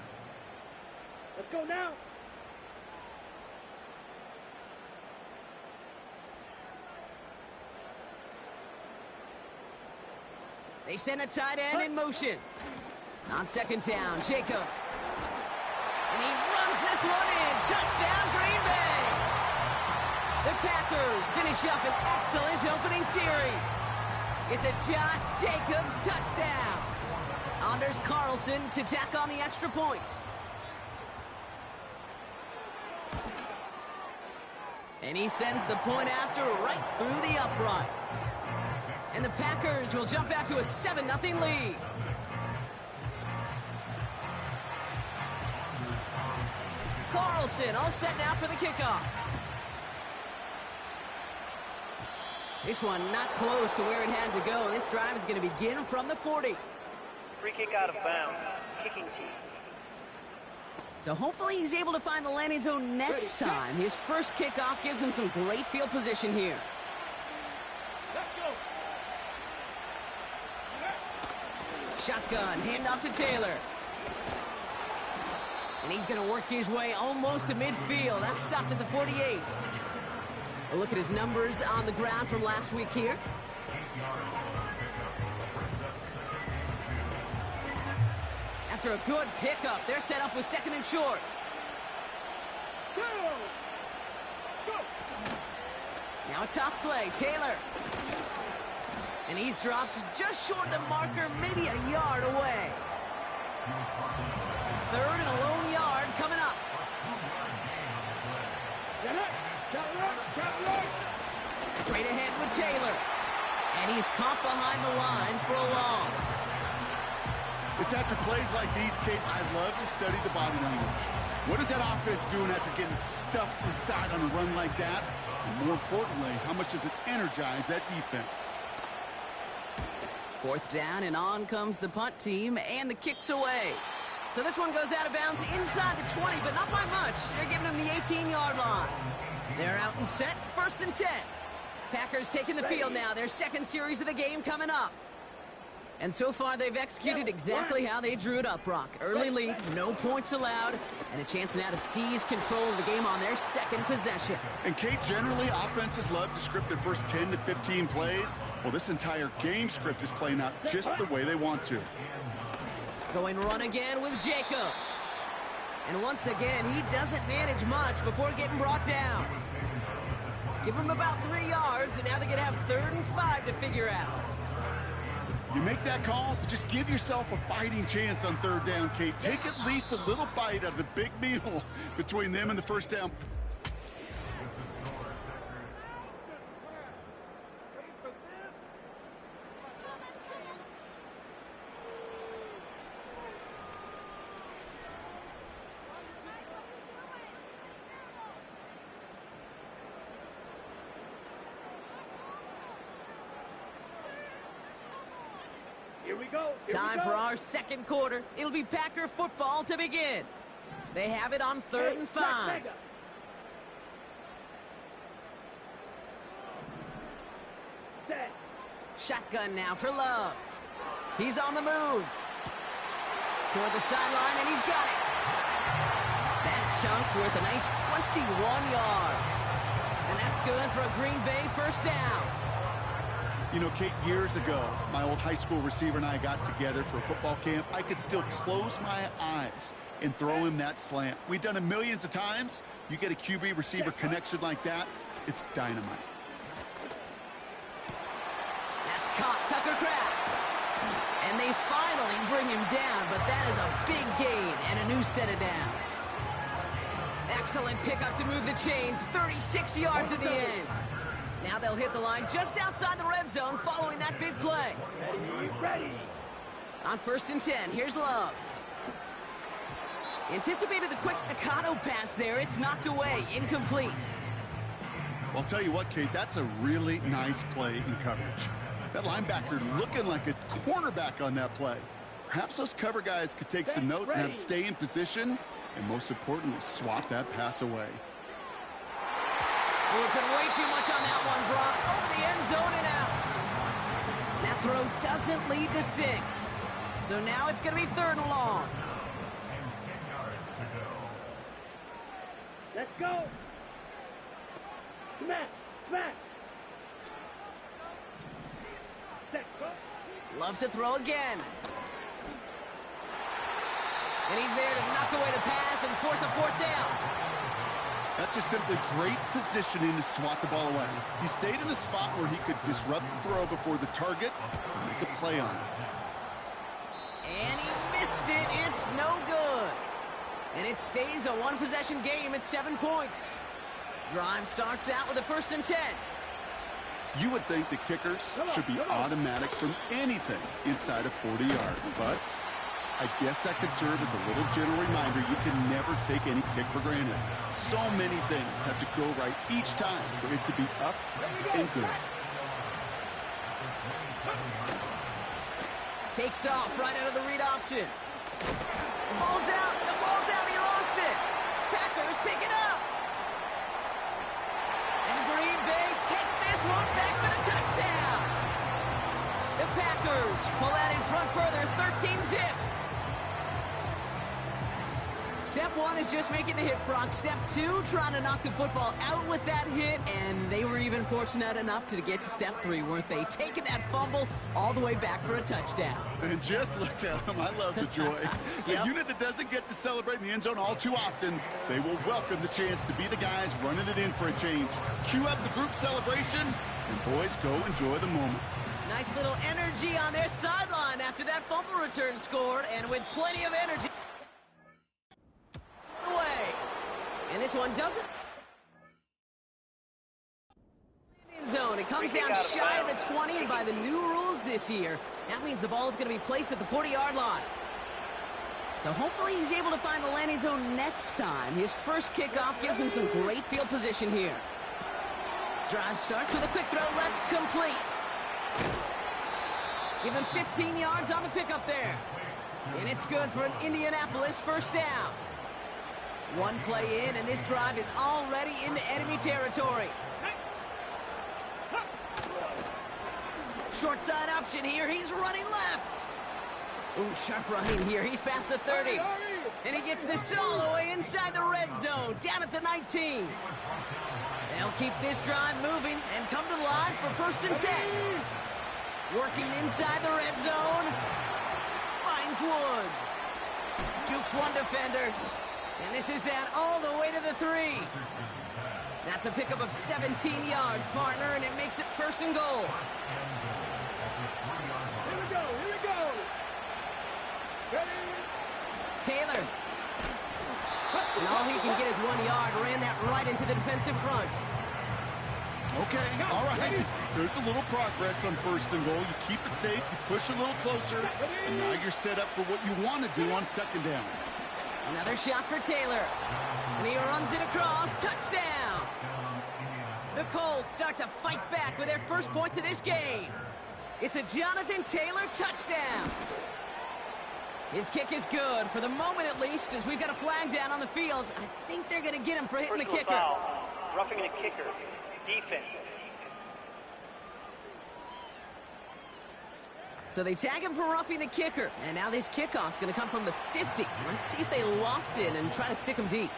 Let's go now. They send a tight end in motion. On 2nd down, Jacobs. And he runs this one in. Touchdown, Green Bay. The Packers finish up an excellent opening series. It's a Josh Jacobs touchdown. Anders Carlson to tack on the extra point. And he sends the point after right through the uprights. And the Packers will jump out to a 7-0 lead. Carlson all set now for the kickoff. This one not close to where it had to go. This drive is going to begin from the 40. Free kick out of bounds. Kicking team. So hopefully he's able to find the landing zone next time. His first kickoff gives him some great field position here. Let's go. Shotgun, handoff to Taylor. And he's going to work his way almost to midfield. That's stopped at the 48. A look at his numbers on the ground from last week here. After a good pickup, they're set up with 2nd and short. Go. Go. Now a toss play, Taylor. And he's dropped just short of the marker, maybe a yard away. 3rd and a lone yard coming up. Straight ahead with Taylor. And he's caught behind the line for a loss. It's after plays like these, Kate, I love to study the body language. What is that offense doing after getting stuffed inside on a run like that? And more importantly, how much does it energize that defense? 4th down, and on comes the punt team, and the kick's away. So this one goes out of bounds inside the 20, but not by much. They're giving him the 18-yard line. They're out and set, 1st and 10. Packers taking the field now, their 2nd series of the game coming up. And so far, they've executed exactly how they drew it up, Brock. Early lead, no points allowed, and a chance now to seize control of the game on their 2nd possession. And, Kate, generally, offenses love to script their first 10 to 15 plays. Well, this entire game script is playing out just the way they want to. Going run again with Jacobs. And once again, he doesn't manage much before getting brought down. Give him about 3 yards, and now they're going to have 3rd and 5 to figure out. You make that call to just give yourself a fighting chance on 3rd down, Kate. Take at least a little bite out of the big meal between them and the first down. Here we go. Time for our 2nd quarter. It'll be Packer football to begin. They have it on 3rd and 5. Set. Shotgun now for Love. He's on the move. Toward the sideline, and he's got it. That chunk worth a nice 21 yards. And that's good for a Green Bay first down. You know, Kate, years ago, my old high school receiver and I got together for a football camp. I could still close my eyes and throw him that slant. We've done it millions of times. You get a QB receiver connection like that, it's dynamite. That's caught Tucker Kraft. And they finally bring him down, but that is a big gain and a new set of downs. Excellent pickup to move the chains, 36 yards at the end. Now they'll hit the line just outside the red zone following that big play. Ready. On 1st and 10, here's Love. Anticipated the quick staccato pass there. It's knocked away, incomplete. I'll tell you what, Kate, that's a really nice play in coverage. That linebacker looking like a cornerback on that play. Perhaps those cover guys could take some notes and have to stay in position, and most importantly, swat that pass away. Looking way too much on that one, Brock. Over the end zone and out. That throw doesn't lead to 6. So now it's going to be 3rd and long. And 10 yards to go. Let's go. Smash. Smash. Set. Go. Loves to throw again. And he's there to knock away the pass and force a 4th down. That's just simply great positioning to swat the ball away. He stayed in a spot where he could disrupt the throw before the target and make a play on it. And he missed it. It's no good. And it stays a one-possession game at 7 points. Drive starts out with a 1st and 10. You would think the kickers should be automatic from anything inside of 40 yards, but I guess that could serve as a little gentle reminder you can never take any kick for granted. So many things have to go right each time for it to be up and good. Takes off right out of the read option. The ball's out. The ball's out. He lost it. Packers pick it up. And Green Bay takes this one back for the touchdown. The Packers pull out in front further, 13-zip. Step 1 is just making the hit, Brock. Step 2, trying to knock the football out with that hit, and they were even fortunate enough to get to step 3, weren't they? Taking that fumble all the way back for a touchdown. And just look at them. I love the joy. Yep. A unit that doesn't get to celebrate in the end zone all too often, they will welcome the chance to be the guys running it in for a change. Cue up the group celebration, and boys, go enjoy the moment. Nice little energy on their sideline after that fumble return scored, and with plenty of energy. Away. And this one doesn't. In zone. It comes down shy of the 20, and by the new rules this year, that means the ball is going to be placed at the 40-yard line. So hopefully he's able to find the landing zone next time. His first kickoff gives him some great field position here. Drive starts with a quick throw left, complete. Give him 15 yards on the pickup there. And it's good for an Indianapolis 1st down. One play in, and this drive is already into enemy territory. Short side option here. He's running left. Ooh, sharp running here. He's past the 30. And he gets this all the way inside the red zone, down at the 19. They'll keep this drive moving and come to the line for 1st and 10. Working inside the red zone. Finds Woods. Jukes one defender. And this is down all the way to the 3. That's a pickup of 17 yards, partner, and it makes it 1st and goal. Here we go. Here we go. Ready. Taylor. And all he can get is 1 yard. Ran that right into the defensive front. Okay, all right. There's a little progress on 1st and goal. You keep it safe, you push a little closer, and now you're set up for what you want to do on 2nd down. Another shot for Taylor. And he runs it across. Touchdown! The Colts start to fight back with their first points of this game. It's a Jonathan Taylor touchdown. His kick is good, for the moment at least, as we've got a flag down on the field. I think they're going to get him for hitting the kicker. Foul. Roughing the kicker. Defense. So they tag him for roughing the kicker. And now this kickoff's going to come from the 50. Let's see if they loft in and try to stick him deep.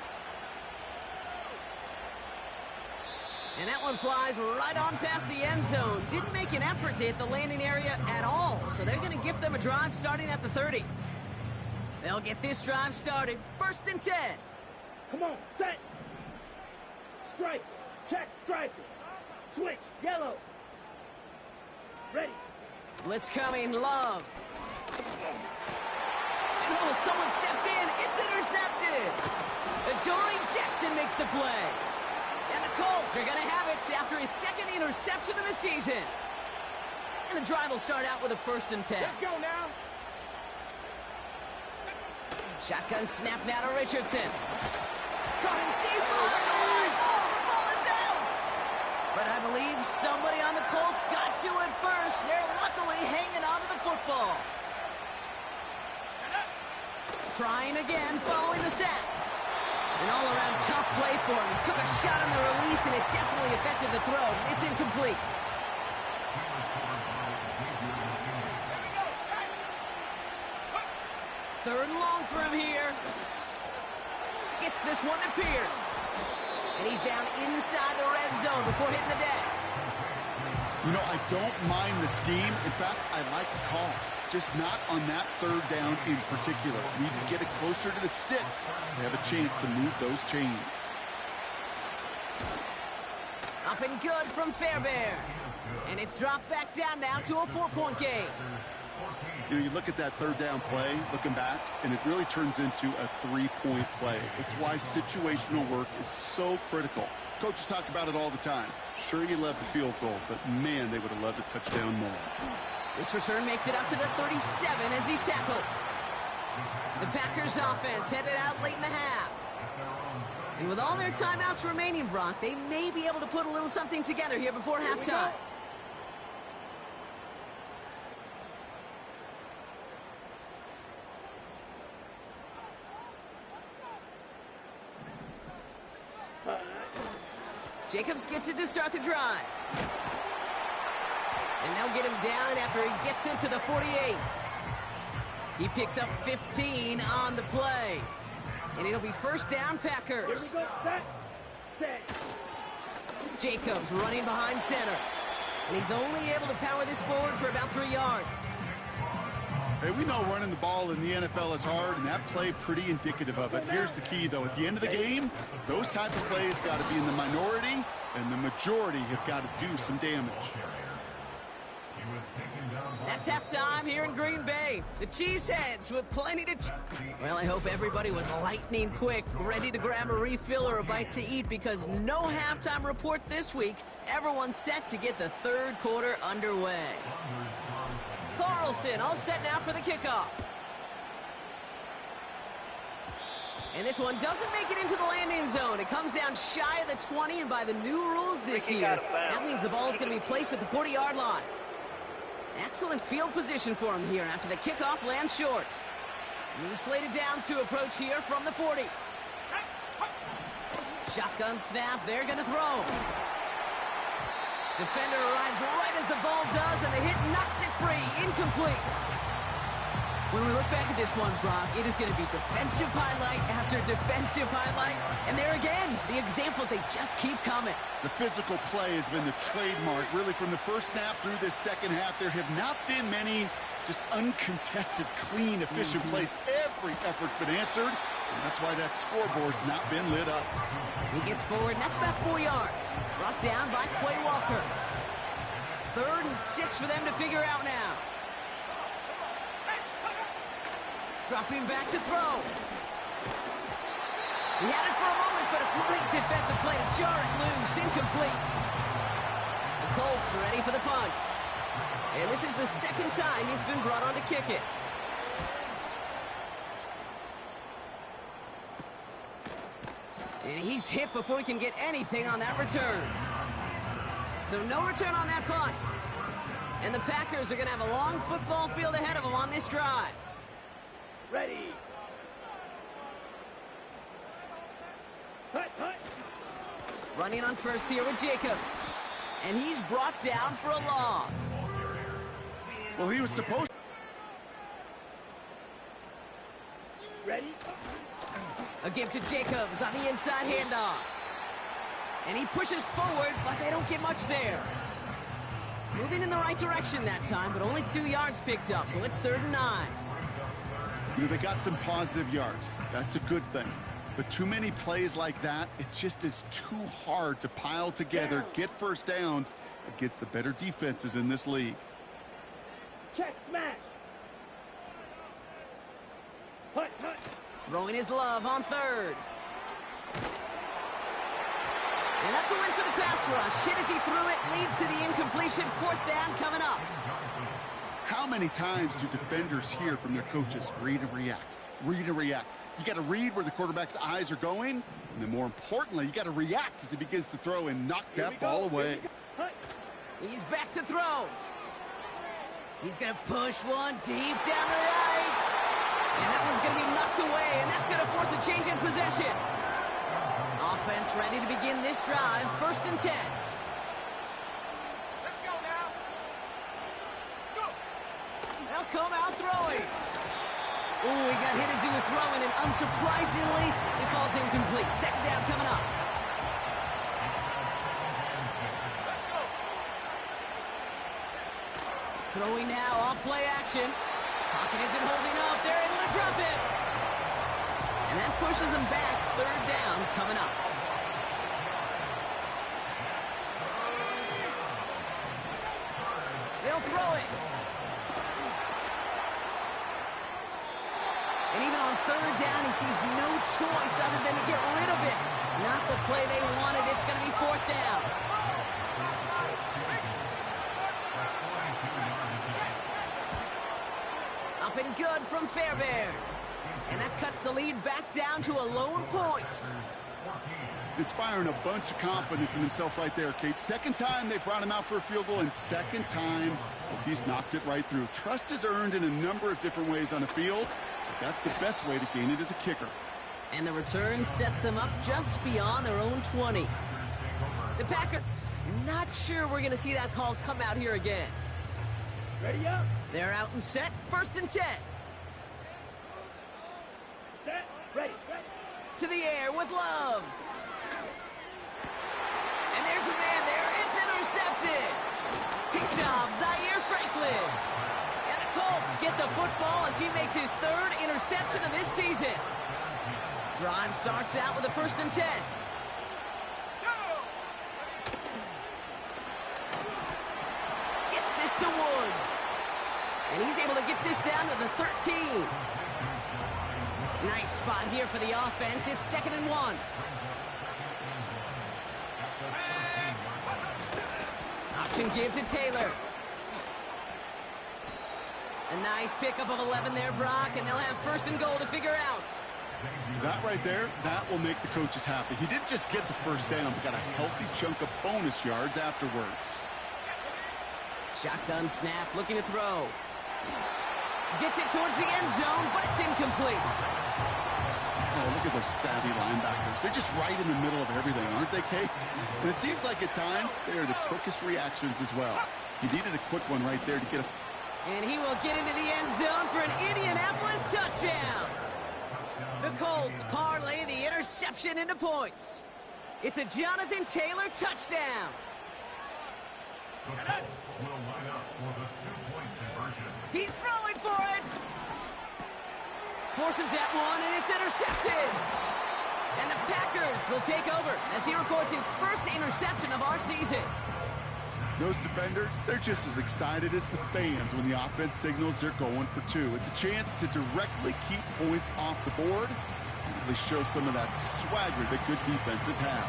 And that one flies right on past the end zone. Didn't make an effort to hit the landing area at all. So they're going to gift them a drive starting at the 30. They'll get this drive started. 1st and 10. Come on, set. Strike. Check striker. Switch. Yellow. Ready. Blitz coming, Love. And oh, someone stepped in. It's intercepted. Adoree Jackson makes the play. And the Colts are going to have it after his second interception of the season. And the drive will start out with a 1st and 10. Let's go now. Shotgun snap now to Richardson. Coming deep behind the line. Oh, the ball is out. But I believe somebody on the Colts got to it first. They're luckily hanging on to the football. Trying again following the sack. An all-around tough play for him. He took a shot on the release, and it definitely affected the throw. It's incomplete. Third and long for him here. Gets this one to Pierce. And he's down inside the red zone before hitting the deck. You know, I don't mind the scheme. In fact, I like the call. Just not on that 3rd down in particular. We need to get it closer to the sticks to have a chance to move those chains. Up and good from Fairbairn. And it's dropped back down now to a 4-point game. You know, you look at that 3rd down play, looking back, and it really turns into a 3-point play. It's why situational work is so critical. Coaches talk about it all the time. Sure, you love the field goal, but man, they would have loved a touchdown more. This return makes it up to the 37 as he's tackled. The Packers offense headed out late in the half. And with all their timeouts remaining, Brock, they may be able to put a little something together here before halftime. Jacobs gets it to start the drive. And they'll get him down after he gets into the 48. He picks up 15 on the play. And it'll be 1st down, Packers. Here we go. Set. Set. Jacobs running behind center. And he's only able to power this forward for about 3 yards. Hey, we know running the ball in the NFL is hard, and that play pretty indicative of it. Here's the key, though. At the end of the game, those type of plays got to be in the minority, and the majority have got to do some damage. That's halftime here in Green Bay. The Cheeseheads with plenty to... Well, I hope everybody was lightning quick, ready to grab a refill or a bite to eat, because no halftime report this week. Everyone's set to get the 3rd quarter underway. Carlson all set now for the kickoff. And this one doesn't make it into the landing zone. It comes down shy of the 20, and by the new rules this year, that means the ball is going to be placed at the 40-yard line. Excellent field position for him here after the kickoff lands short. New slated downs to approach here from the 40. Shotgun snap, they're going to throw. Defender arrives right as the ball does, and the hit knocks it free. Incomplete. When we look back at this one, Brock, it is going to be defensive highlight after defensive highlight. And there again, the examples, they just keep coming. The physical play has been the trademark. Really, from the first snap through this second half, there have not been many just uncontested, clean, efficient plays. Every effort's been answered, and that's why that scoreboard's not been lit up. He gets forward, and that's about 4 yards. Brought down by Quay Walker. 3rd and 6 for them to figure out now. Dropping back to throw. He had it for a moment, but a great defensive play to jar it loose. Incomplete. The Colts are ready for the punt. And this is the 2nd time he's been brought on to kick it. And he's hit before he can get anything on that return. So no return on that punt. And the Packers are going to have a long football field ahead of them on this drive. Ready. Hut, hut. Running on first here with Jacobs. And he's brought down for a loss. Well, he was supposed... Ready. A give to Jacobs on the inside handoff. And he pushes forward, but they don't get much there. Moving in the right direction that time, but only 2 yards picked up, so it's 3rd and 9. You know, they got some positive yards. That's a good thing. But too many plays like that, it just is too hard to pile together, get first downs against the better defenses in this league. check, smash. Hut, hut. Throwing his love on third. And that's a win for the pass rush. Hit as he threw it, leads to the incompletion. Fourth down coming up. How many times do defenders hear from their coaches, read and react, read and react? You got to read where the quarterback's eyes are going, and then more importantly, you got to react as he begins to throw and knock that ball away. He's back to throw. He's going to push one deep down the right. And that one's going to be knocked away, and that's going to force a change in possession. Offense ready to begin this drive. 1st and 10. Let's go now. Go. They'll come out throwing. Ooh, he got hit as he was throwing, and unsurprisingly, it falls incomplete. 2nd down coming up. Throwing now, off play action. Pocket isn't holding up. They're able to drop it. And that pushes them back. 3rd down coming up. They'll throw it. And even on 3rd down, he sees no choice other than to get rid of it. Not the play they wanted. It's going to be 4th down. Up and good from Fairbairn. And that cuts the lead back down to a lone point. Inspiring a bunch of confidence in himself right there, Kate. 2nd time they brought him out for a field goal, and 2nd time, well, he's knocked it right through. Trust is earned in a number of different ways on the field, but that's the best way to gain it as a kicker. And the return sets them up just beyond their own 20. The Packers, not sure we're going to see that call come out here again. Ready up. They're out and set. 1st and 10. Set. Ready. Ready. To the air with Love. And there's a man there. It's intercepted. Picked off Zaire Franklin. And the Colts get the football as he makes his 3rd interception of this season. Drive starts out with a 1st and 10. Gets this to Woods. And he's able to get this down to the 13. Nice spot here for the offense. It's 2nd and 1. Option give to Taylor. A nice pickup of 11 there, Brock, and they'll have 1st and goal to figure out. That right there, that will make the coaches happy. He didn't just get the 1st down, but got a healthy chunk of bonus yards afterwards. Shotgun snap, looking to throw. Gets it towards the end zone, but it's incomplete. Oh, look at those savvy linebackers. They're just right in the middle of everything, aren't they, Kate? And it seems like at times they are the quickest reactions as well. He needed a quick one right there to get a... And he will get into the end zone for an Indianapolis touchdown. The Colts parlay the interception into points. It's a Jonathan Taylor touchdown. Will line up for the 2-point conversion. He's throwing for it. Forces that one, and it's intercepted. And the Packers will take over as he records his 1st interception of our season. Those defenders, they're just as excited as the fans when the offense signals they're going for 2. It's a chance to directly keep points off the board and really show some of that swagger that good defenses have.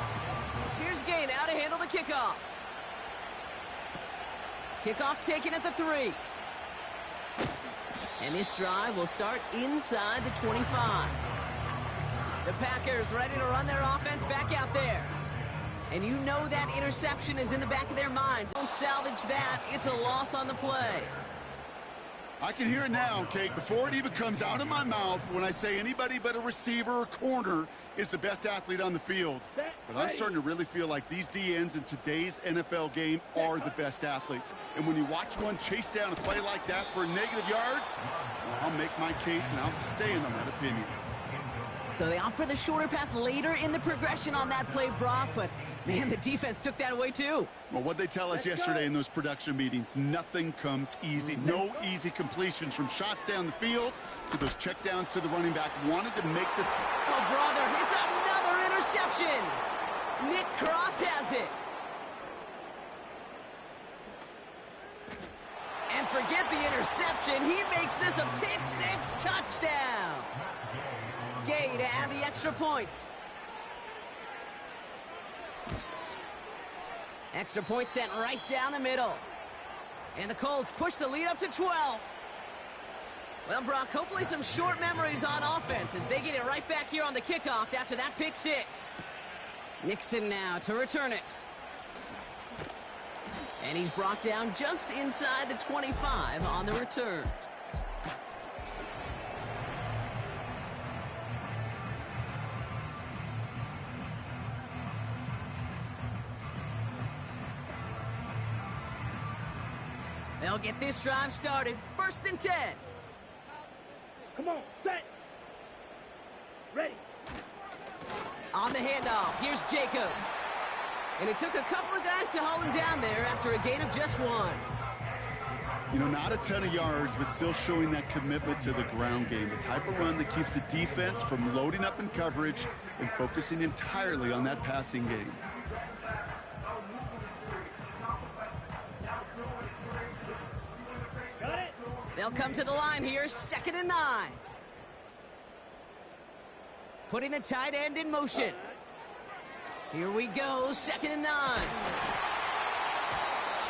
Here's Gay now to handle the kickoff. Kickoff taken at the 3. And this drive will start inside the 25. The Packers ready to run their offense back out there. And you know that interception is in the back of their minds. Don't salvage that. It's a loss on the play. I can hear it now, Kate, before it even comes out of my mouth when I say anybody but a receiver or corner is the best athlete on the field. But I'm starting to really feel like these DNs in today's NFL game are the best athletes. And when you watch one chase down a play like that for negative yards, well, I'll make my case and I'll stand on that opinion. So they opt for the shorter pass later in the progression on that play, Brock, but man, the defense took that away too. Well, what they tell us yesterday in those production meetings, nothing comes easy. No easy completions from shots down the field to those checkdowns to the running back. Wanted to make this... Oh, brother, it's another interception. Nick Cross has it. And forget the interception. He makes this a pick-6 touchdown. Gay to add the extra point. Extra point sent right down the middle. And the Colts push the lead up to 12. Well, Brock, hopefully some short memories on offense as they get it right back here on the kickoff after that pick-6. Nixon now to return it. And he's brought down just inside the 25 on the return. They'll get this drive started. 1st and 10. Come on, set. Ready. On the handoff, here's Jacobs. And it took a couple of guys to hold him down there after a gain of just 1. You know, not a ton of yards, but still showing that commitment to the ground game. The type of run that keeps the defense from loading up in coverage and focusing entirely on that passing game. Got it. They'll come to the line here, 2nd and 9. Putting the tight end in motion. Here we go, 2nd and 9.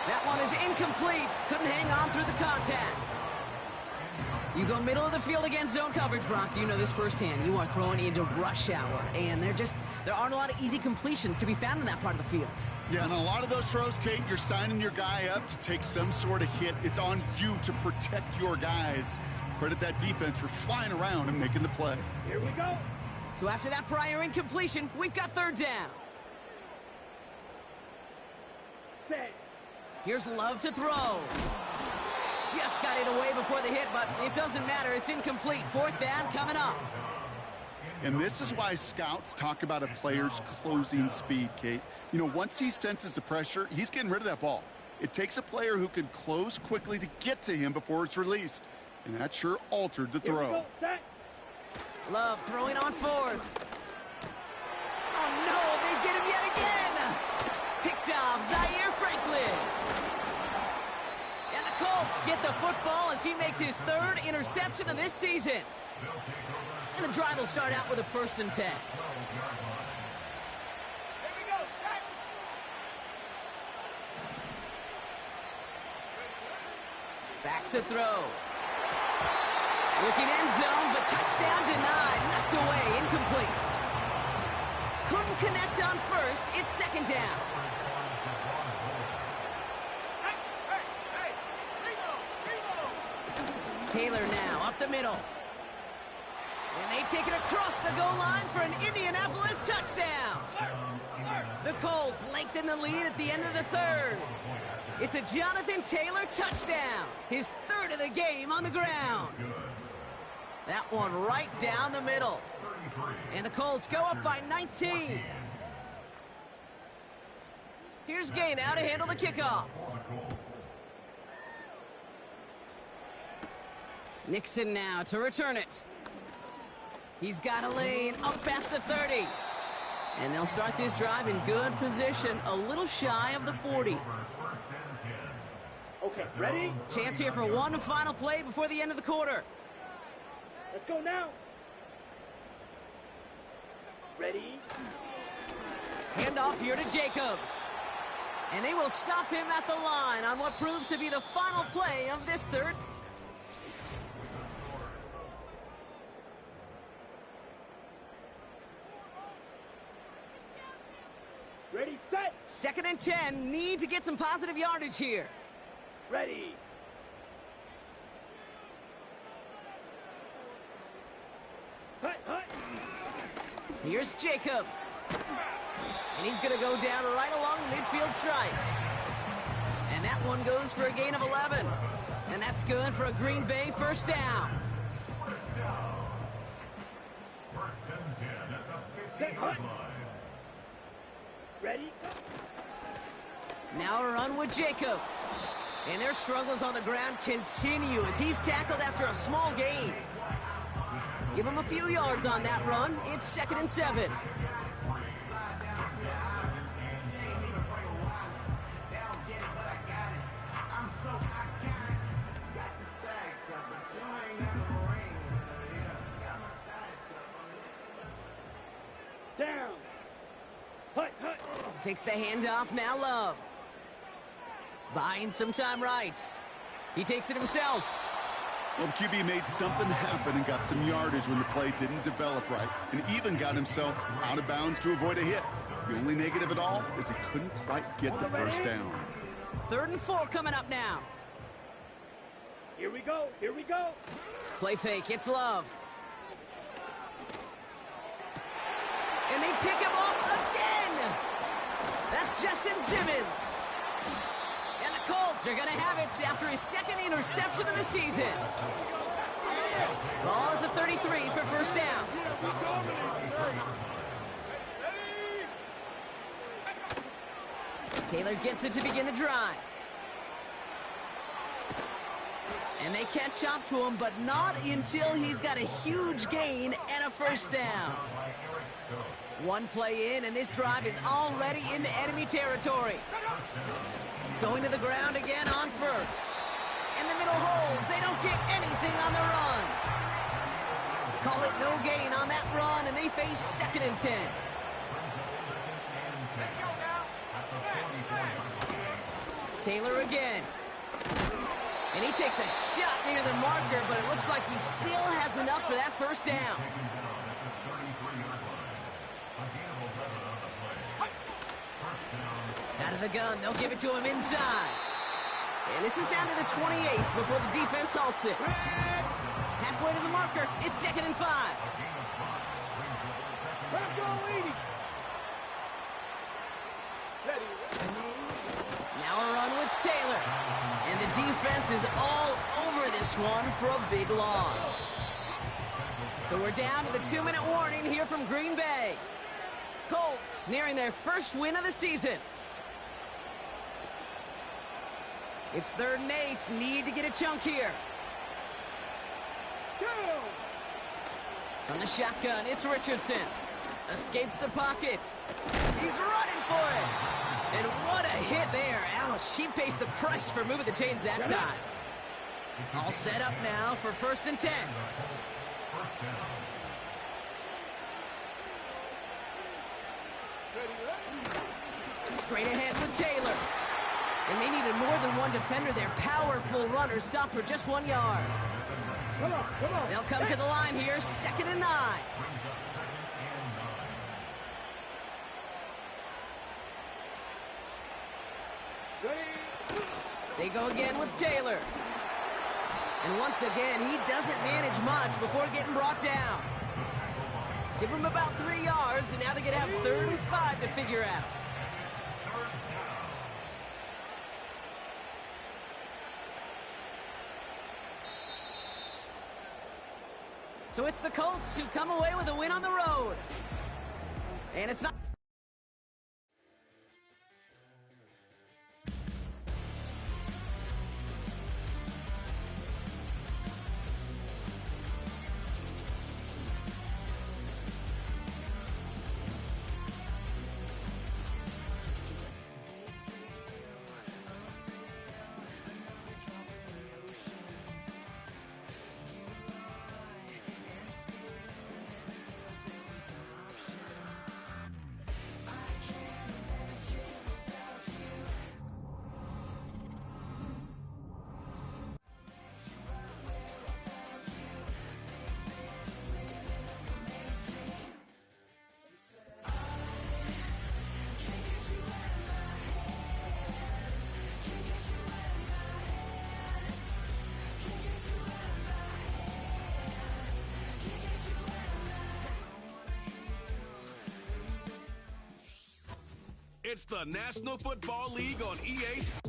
That one is incomplete. Couldn't hang on through the contact. You go middle of the field against zone coverage, Brock. You know this firsthand. You are throwing into rush hour, and there aren't a lot of easy completions to be found in that part of the field. Yeah, and a lot of those throws, Kate, you're signing your guy up to take some sort of hit. It's on you to protect your guys. Credit that defense for flying around and making the play. Here we go. So after that prior incompletion, we've got 3rd down. Set. Here's Love to throw. Just got it away before the hit, but it doesn't matter. It's incomplete. 4th down coming up. And this is why scouts talk about a player's closing speed, Kate. You know, once he senses the pressure, he's getting rid of that ball. It takes a player who can close quickly to get to him before it's released. And that sure altered the Here we throw. go. Set. Love throwing on 4th. Oh, no, they get him yet again. Picked off Zaire Franklin. And the Colts get the football as he makes his 3rd interception of this season. And the drive will start out with a 1st and 10. Here we go. Set. Back to throw. Looking end zone, but touchdown denied. Knocked away, incomplete. Couldn't connect on 1st. It's 2nd down. Taylor now up the middle. And they take it across the goal line for an Indianapolis touchdown. The Colts lengthen the lead at the end of the 3rd. It's a Jonathan Taylor touchdown. His 3rd of the game on the ground. That one right down the middle. And the Colts go up by 19. Here's Gay now to handle the kickoff. Nixon now to return it. He's got a lane up past the 30. And they'll start this drive in good position, a little shy of the 40. Okay, ready? Chance here for one final play before the end of the quarter. Let's go now. Ready? Handoff here to Jacobs. And they will stop him at the line on what proves to be the final play of this 3rd. Ready, set. 2nd and 10. Need to get some positive yardage here. Ready. Hut, hut. Here's Jacobs. And he's going to go down right along the midfield stripe. And that one goes for a gain of 11. And that's good for a Green Bay 1st down. Set, hut. Ready? Now a run with Jacobs. And their struggles on the ground continue as he's tackled after a small gain. Give him a few yards on that run. It's 2nd and 7. Fakes the handoff, now Love. Buying some time right. He takes it himself. Well, the QB made something happen and got some yardage when the play didn't develop right, and even got himself out of bounds to avoid a hit. The only negative at all is he couldn't quite get the first down. 3rd and 4 coming up now. Here we go. Here we go. Play fake. It's Love. And they pick him off again. That's Justin Simmons. And the Colts are going to have it after his 2nd interception of the season. Ball at the 33 for first down. Taylor gets it to begin the drive. And they catch up to him, but not until he's got a huge gain and a first down. One play in, and this drive is already into enemy territory. Going to the ground again on first. In the middle holes, they don't get anything on the run. Call it no gain on that run, and they face 2nd and 10. Taylor again. And he takes a shot near the marker, but it looks like he still has enough for that first down. Out of the gun, they'll give it to him inside. And this is down to the 28 before the defense halts it. Halfway to the marker, it's 2nd and 5. Now a run with Taylor. And the defense is all over this one for a big loss. So we're down to the 2-minute warning here from Green Bay. Colts nearing their first win of the season. It's 3rd and 8. Need to get a chunk here. From the shotgun, it's Richardson. Escapes the pocket. He's running for it. And what a hit there. Ouch, she pays the price for moving the chains that time. All set up now for 1st and 10. Straight ahead with Taylor. And they needed more than one defender. Their powerful runner stopped for just 1 yard. Come on, come on. They'll come to the line here, 2nd and 9. They go again with Taylor. And once again, he doesn't manage much before getting brought down. Give him about 3 yards, and now they're going to have 3rd and 5 to figure out. So it's the Colts who come away with a win on the road. And it's not... It's the National Football League on EA Sports.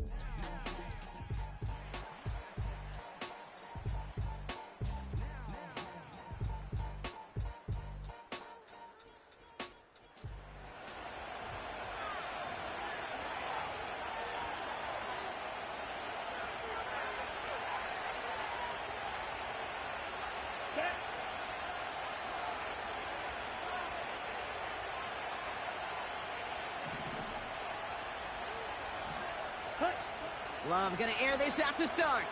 Love gonna air this out to start.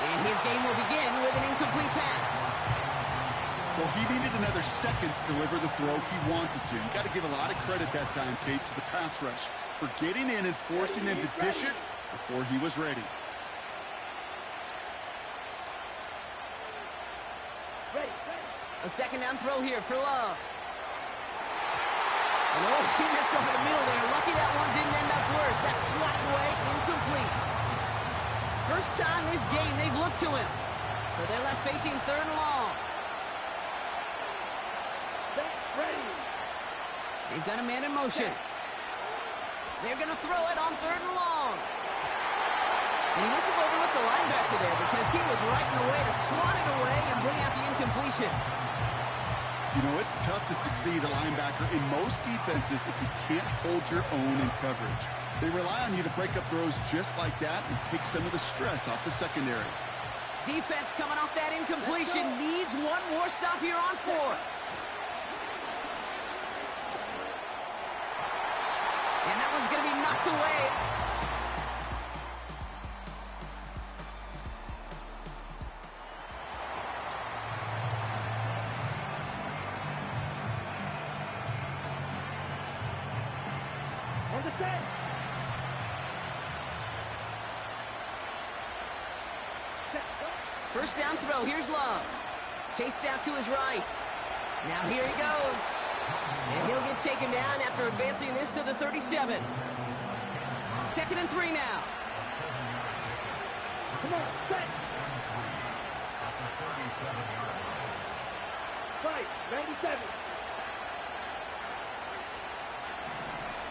And his game will begin with an incomplete pass. Well, he needed another second to deliver the throw he wanted to. You got to give a lot of credit that time, Kate, to the pass rush for getting in and forcing him to dish it before he was ready. A second down throw here for Love. And oh, he missed over the middle there. Lucky that one didn't end up worse. That's swatted away, incomplete. First time this game they've looked to him. So they're left facing third and long. They've got a man in motion. They're going to throw it on third and long. And he must have overlooked the linebacker there because he was right in the way to swat it away and bring out the incompletion. You know, it's tough to succeed a linebacker in most defenses if you can't hold your own in coverage. They rely on you to break up throws just like that and take some of the stress off the secondary. Defense coming off that incompletion needs one more stop here on fourth. And that one's going to be knocked away. On the set. First down throw. Here's Love. Chased out to his right. Now here he goes. And he'll get taken down after advancing this to the 37. 2nd and 3 now. Come on, set. Fight, 97.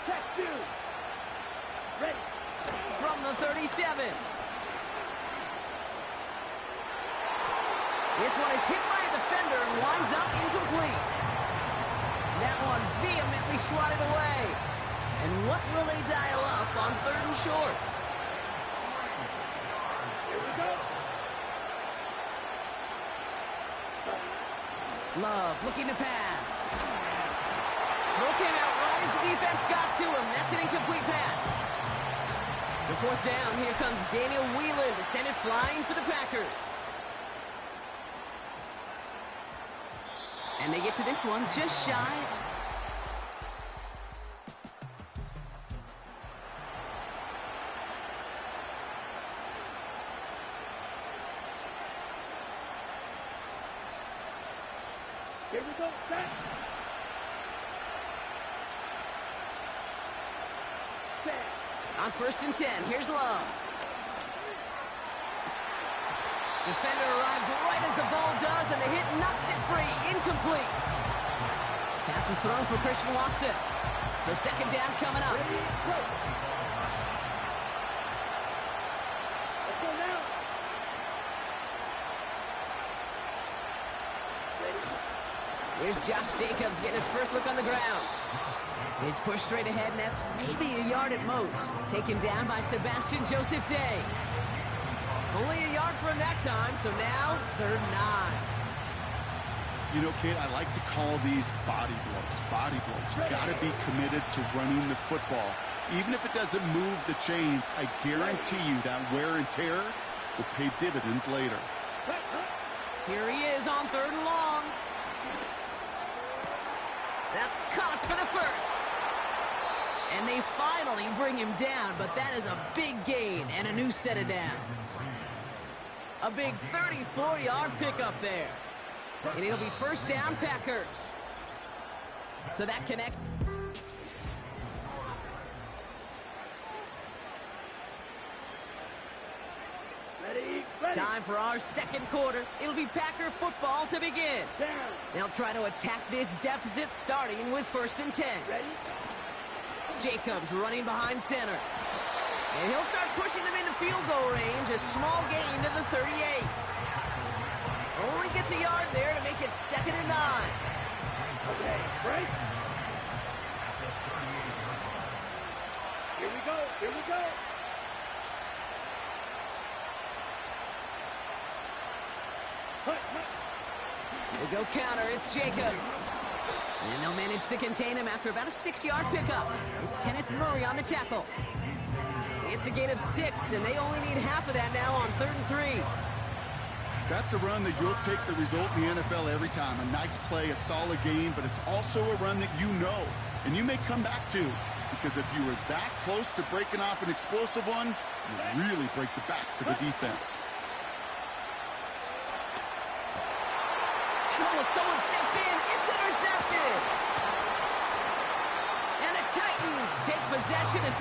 Check 2. Ready. From the 37. This one is hit by a defender and winds up incomplete. That one vehemently swatted away. And what will they dial up on 3rd and short? Here we go. Love looking to pass. Throw came out right as the defense got to him. That's an incomplete pass. So 4th down, here comes Daniel Whelan to send it flying for the Packers. And they get to this one just shy. Here we go, set. Set. On 1st and 10, here's Love. Defender arrives right as the ball does, and the hit knocks it free. Incomplete. Pass was thrown for Christian Watson. So 2nd down coming up. Ready, go. Let's go now. Ready. Here's Josh Jacobs getting his first look on the ground. He's pushed straight ahead, and that's maybe a yard at most. Taken down by Sebastian Joseph Day. Only a yard for him that time, so now 3rd and 9. You know, Kate, I like to call these body blows. Body blows. You got to be committed to running the football. Even if it doesn't move the chains, I guarantee you that wear and tear will pay dividends later. Here he is on 3rd and long. That's caught for the first. And they finally bring him down, but that is a big gain and a new set of downs. A big 34-yard pickup there. And it'll be 1st down Packers. So that connects. Ready, ready. Time for our 2nd quarter. It'll be Packer football to begin. Down. They'll try to attack this deficit starting with 1st and 10. Ready. Jacobs running behind center. And he'll start pushing them into field goal range. A small gain to the 38. Only gets a yard there to make it 2nd and 9. Okay, break. Here we go, here we go. Hut, hut. They go counter, it's Jacobs. And they'll manage to contain him after about a 6-yard pickup. It's Kenneth Murray on the tackle. It's a gain of 6, and they only need half of that now on 3rd and 3. That's a run that you'll take the result in the NFL every time. A nice play, a solid game, but it's also a run that you know, and you may come back to. Because if you were that close to breaking off an explosive one, you really break the backs of a defense. And almost someone stepped in. It's intercepted. And the Titans take possession as...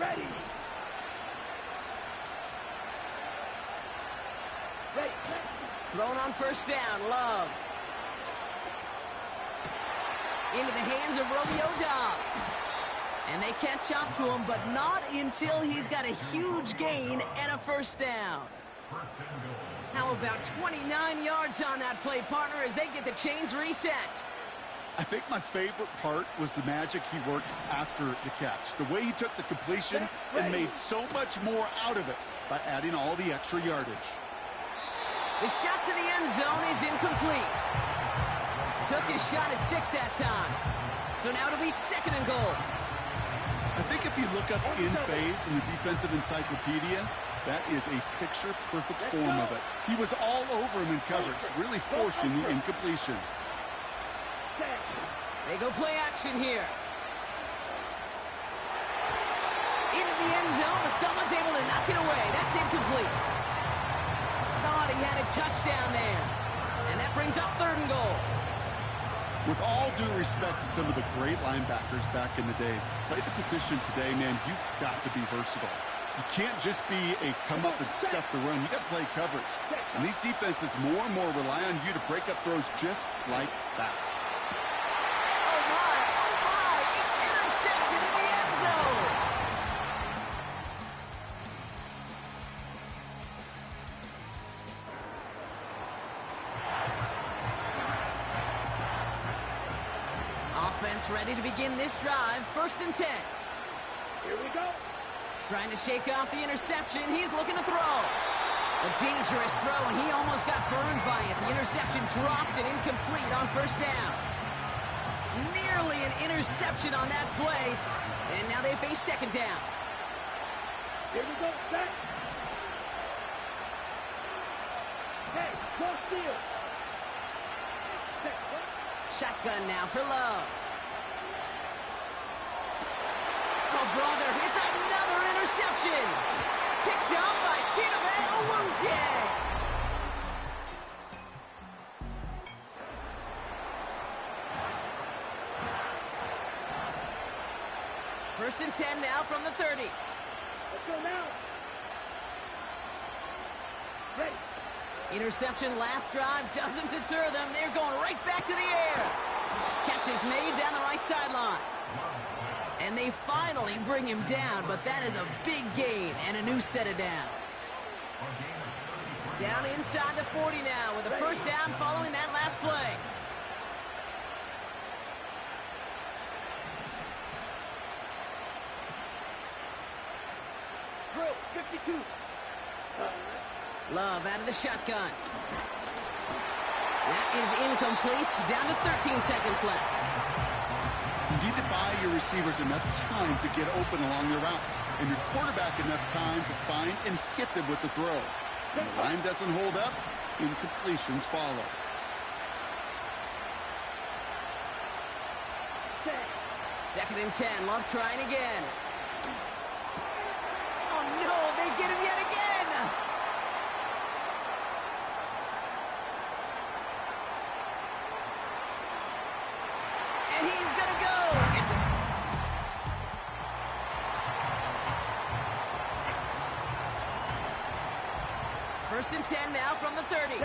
Ready. Thrown on first down, Love. Into the hands of Romeo Dobbs. And they catch up to him, but not until he's got a huge gain and a first down. How about 29 yards on that play, partner, as they get the chains reset? I think my favorite part was the magic he worked after the catch. The way he took the completion and made so much more out of it by adding all the extra yardage. The shot to the end zone is incomplete. Took his shot at 6 that time. So now it'll be 2nd and goal. I think if you look up in phase in the defensive encyclopedia, that is a picture-perfect form of it. He was all over him in coverage, really forcing the incompletion. They go play action here. Into the end zone, but someone's able to knock it away. That's incomplete. Thought he had a touchdown there. And that brings up 3rd and goal. With all due respect to some of the great linebackers back in the day, to play the position today, man, you've got to be versatile. You can't just be a come up and stuff the run. You got to play coverage. And these defenses more and more rely on you to break up throws just like that. Oh my, it's intercepted in the end zone. Offense ready to begin this drive. 1st and 10. Here we go. Trying to shake off the interception. He's looking to throw. A dangerous throw, and he almost got burned by it. The interception dropped and incomplete on first down. Nearly an interception on that play. And now they face 2nd down. Here we go. Back. Hey, cross field. Shotgun now for Love. Oh, brother, it's another interception. Picked up by Chidobe Awuzie. 1st and 10 now from the 30. Let's go now. Ready. Interception last drive doesn't deter them. They're going right back to the air. Catch is made down the right sideline. And they finally bring him down, but that is a big gain and a new set of downs. Down inside the 40 now with a first down following that last play. Drill, 52. Love out of the shotgun. That is incomplete. Down to 13 seconds left. You need to buy your receivers enough time to get open along your route, and your quarterback enough time to find and hit them with the throw. When the line doesn't hold up, incompletions follow. Second and 10. Love trying again. Oh, no. They get him yet again. And he's going to go. It's a... First and 10 now from the 30.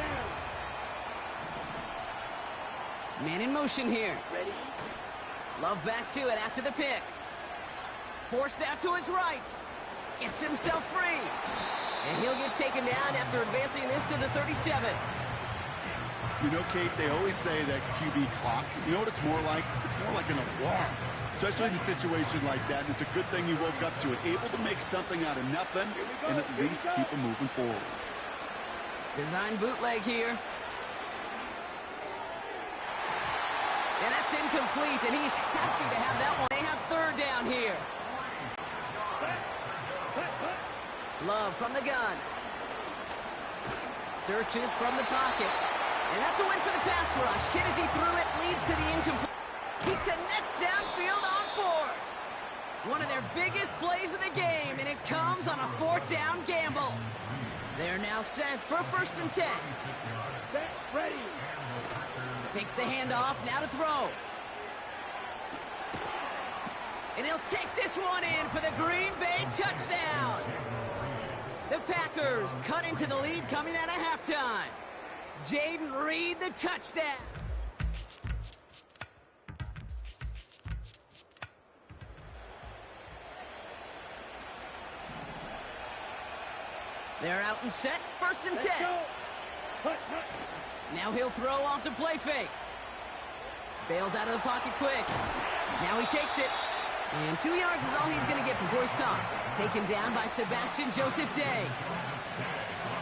Man in motion here. Ready. Love back to it after the pick. Forced out to his right. Gets himself free. And he'll get taken down after advancing this to the 37. You know, Kate, they always say that QB clock, you know what it's more like? It's more like an alarm, especially in a situation like that. And it's a good thing you woke up to it, able to make something out of nothing and at least keep them moving forward. Design bootleg here. And that's incomplete, and he's happy to have that one. They have third down here. Love from the gun. Searches from the pocket. And that's a win for the pass rush. Hit as he threw it, leads to the incomplete. He connects downfield on fourth. One of their biggest plays of the game, and it comes on a fourth down gamble. They're now set for 1st and 10. Set, ready. Takes the handoff, now to throw. And he'll take this one in for the Green Bay touchdown. The Packers cut into the lead coming out of halftime. Jaden Reed, the touchdown. They're out and set, 1st and 10. Now he'll throw off the play fake. Bails out of the pocket quick. Now he takes it. And 2 yards is all he's going to get before he's caught. Taken down by Sebastian Joseph Day.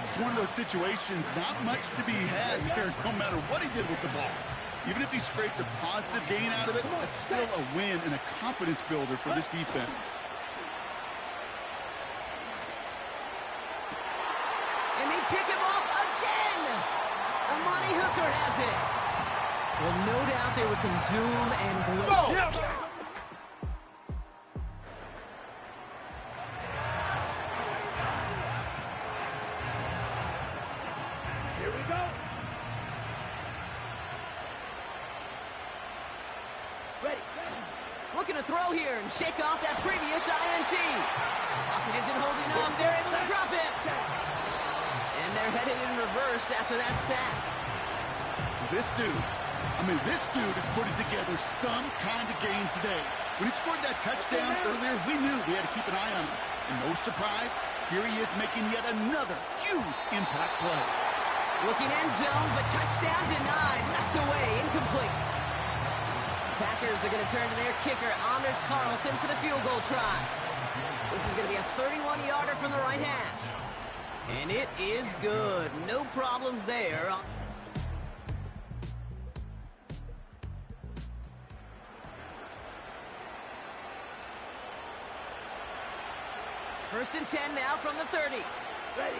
It's one of those situations, not much to be had here, no matter what he did with the ball. Even if he scraped a positive gain out of it, it's still a win and a confidence builder for this defense. And they pick him off again. Amani Hooker has it. Well, no doubt there was some doom and gloom. Go! Here we go. Ready. Looking to throw here and shake off that previous INT. Pocket isn't holding up. They're able to drop it. And they're headed in reverse after that sack. This dude is putting together some kind of game today. When he scored that touchdown earlier, we knew we had to keep an eye on him. And no surprise, here he is making yet another huge impact play. Looking end zone, but touchdown denied. Knocked away, incomplete. Packers are going to turn to their kicker, Anders Carlson, for the field goal try. This is going to be a 31-yarder from the right hash. And it is good. No problems there. First and 10 now from the 30. Ready.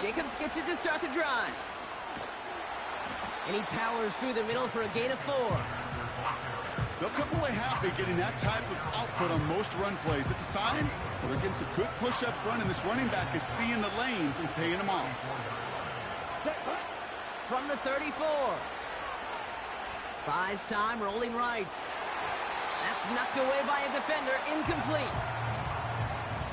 Jacobs gets it to start the drive. And he powers through the middle for a gain of 4. They'll come away happy getting that type of output on most run plays. It's a sign they're getting some good push up front, and this running back is seeing the lanes and paying them off. From the 34. Buys time, rolling right. That's knocked away by a defender, incomplete.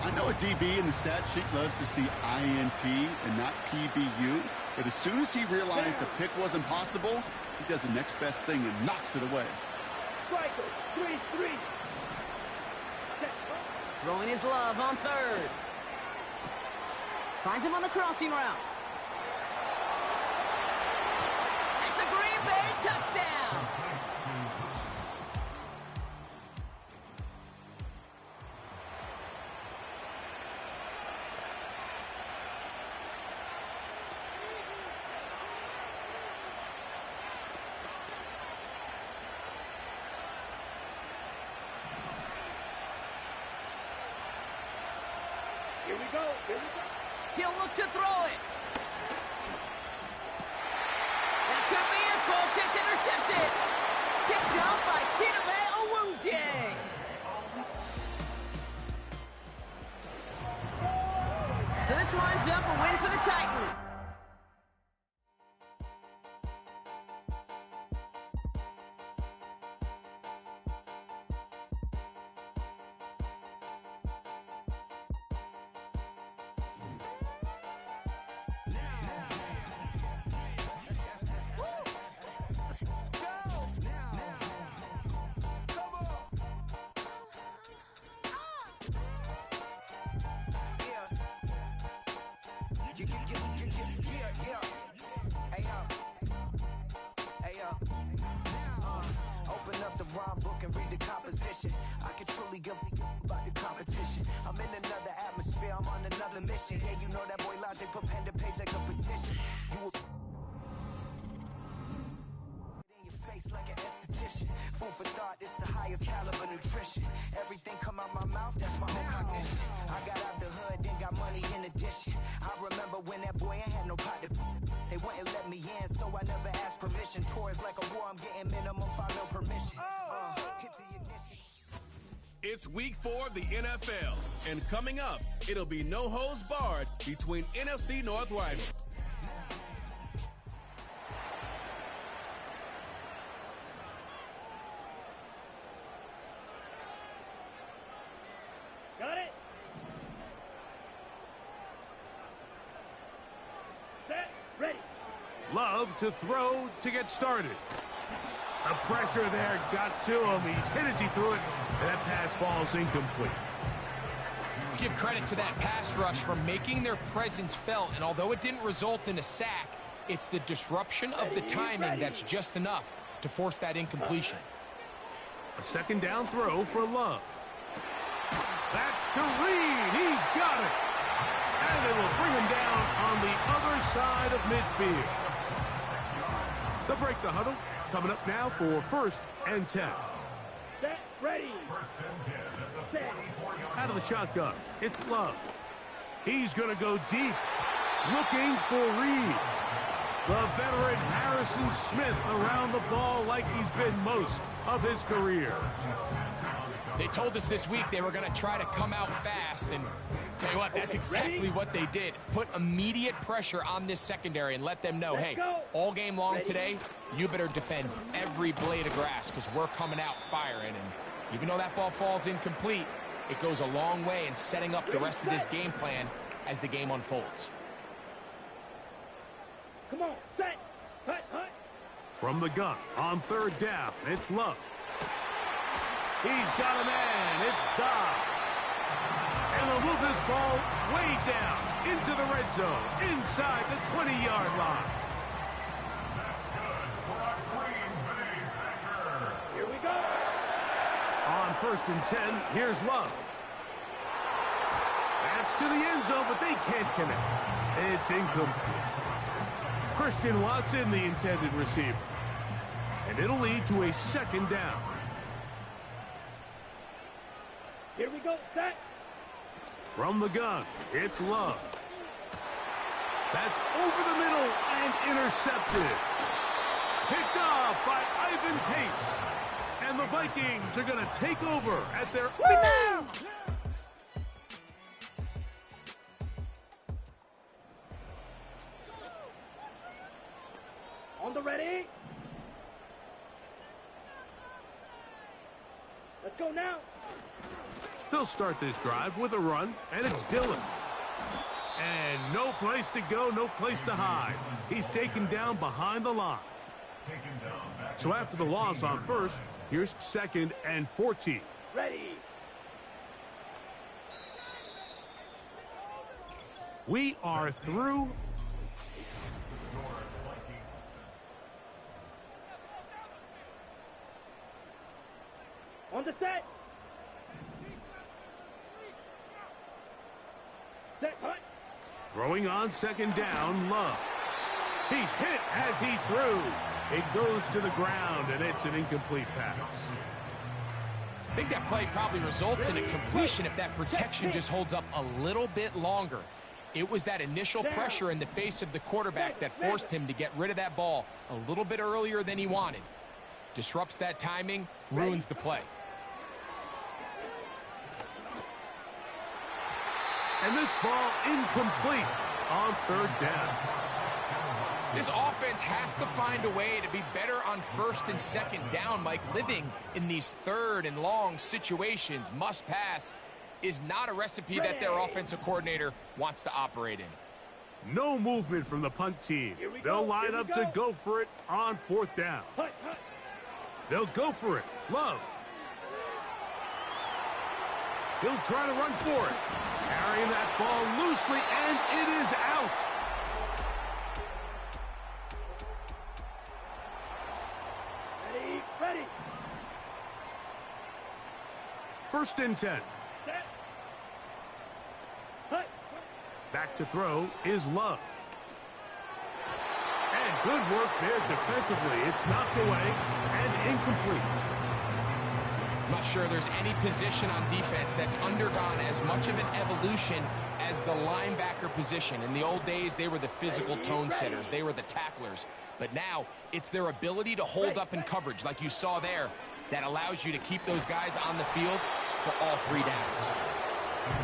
I know a DB in the stat sheet loves to see INT and not PBU, but as soon as he realized a pick wasn't possible, he does the next best thing and knocks it away. Striker, 3-3. Throwing his love on third. Finds him on the crossing route. It's a Green Bay touchdown. Here we go. Here we go. He'll look to throw it. That could be it, folks. It's intercepted. Picked up by Chidobe Awuzie. So this winds up a win for the Titans. Open up the rhyme book and read the composition. I can truly give about the competition. I'm in another atmosphere. I'm on mission. Yeah, you know that boy Logic put pen to page like a petition. You will in your face like an esthetician. Food for thought, it's the highest caliber nutrition. Everything come out my mouth, that's my own cognition. I got out the hood, then got money in addition. I remember when that boy ain't had no pot to. They wouldn't let me in, so I never asked permission. Tours like a war, I'm getting minimum 5 mil permission. Hit the ignition. It's week 4 of the NFL, and coming up, it'll be no holds barred between NFC North rivals. Got it. Set. Ready. Love to throw to get started. The pressure there got to him. He's hit as he threw it, and that pass falls incomplete. Let's give credit to that pass rush for making their presence felt, and although it didn't result in a sack, it's the disruption of the timing that's just enough to force that incompletion. A second down throw for Love. That's to Reed. He's got it. And it will bring him down on the other side of midfield. They'll break the huddle. Coming up now for 1st and 10. Set. Ready. Set. Out of the shotgun, it's Love. He's going to go deep, looking for Reed. The veteran Harrison Smith around the ball like he's been most of his career. They told us this week they were going to try to come out fast, and tell you what, that's exactly what they did. Put immediate pressure on this secondary and let them know, hey, all game long today, you better defend every blade of grass because we're coming out firing. And even though that ball falls incomplete, it goes a long way in setting up the rest of this game plan as the game unfolds. Come on. Set. Hut. Hut. From the gun on 3rd down, it's Love. He's got a man. It's Dobbs. And they'll move this ball way down into the red zone, inside the 20-yard line. Here we go. On 1st and 10, here's Love. That's to the end zone, but they can't connect. It's incomplete. Christian Watson, the intended receiver. And it'll lead to a 2nd down. Here we go. Set. From the gun, it's Love. That's over the middle and intercepted. Picked off by Ivan Pace. And the Vikings are going to take over at their... On the ready. Let's go now. They'll start this drive with a run, and it's Dillon. And no place to go, no place to hide. He's taken down behind the line. So after the loss on 1st, here's 2nd and 14. Ready. We are through. On the set. Set. Hut. Throwing on 2nd down, Love. He's hit as he threw. It goes to the ground, and it's an incomplete pass. I think that play probably results in a completion if that protection just holds up a little bit longer. It was that initial pressure in the face of the quarterback that forced him to get rid of that ball a little bit earlier than he wanted. Disrupts that timing, ruins the play. And this ball incomplete on 3rd down. This offense has to find a way to be better on 1st and 2nd down, Mike. Living in these 3rd and long situations, must pass, is not a recipe that their offensive coordinator wants to operate in. No movement from the punt team. They'll line up to go for it on 4th down. They'll go for it. Love. He'll try to run for it. Carrying that ball loosely, and it is out. Ready. 1st and 10. Set. Hut. Back to throw is Love. And good work there defensively. It's knocked away and incomplete. I'm not sure there's any position on defense that's undergone as much of an evolution as the linebacker position. In the old days, they were the physical tone setters. They were the tacklers. But now, it's their ability to hold up in coverage, like you saw there, that allows you to keep those guys on the field for all 3 downs.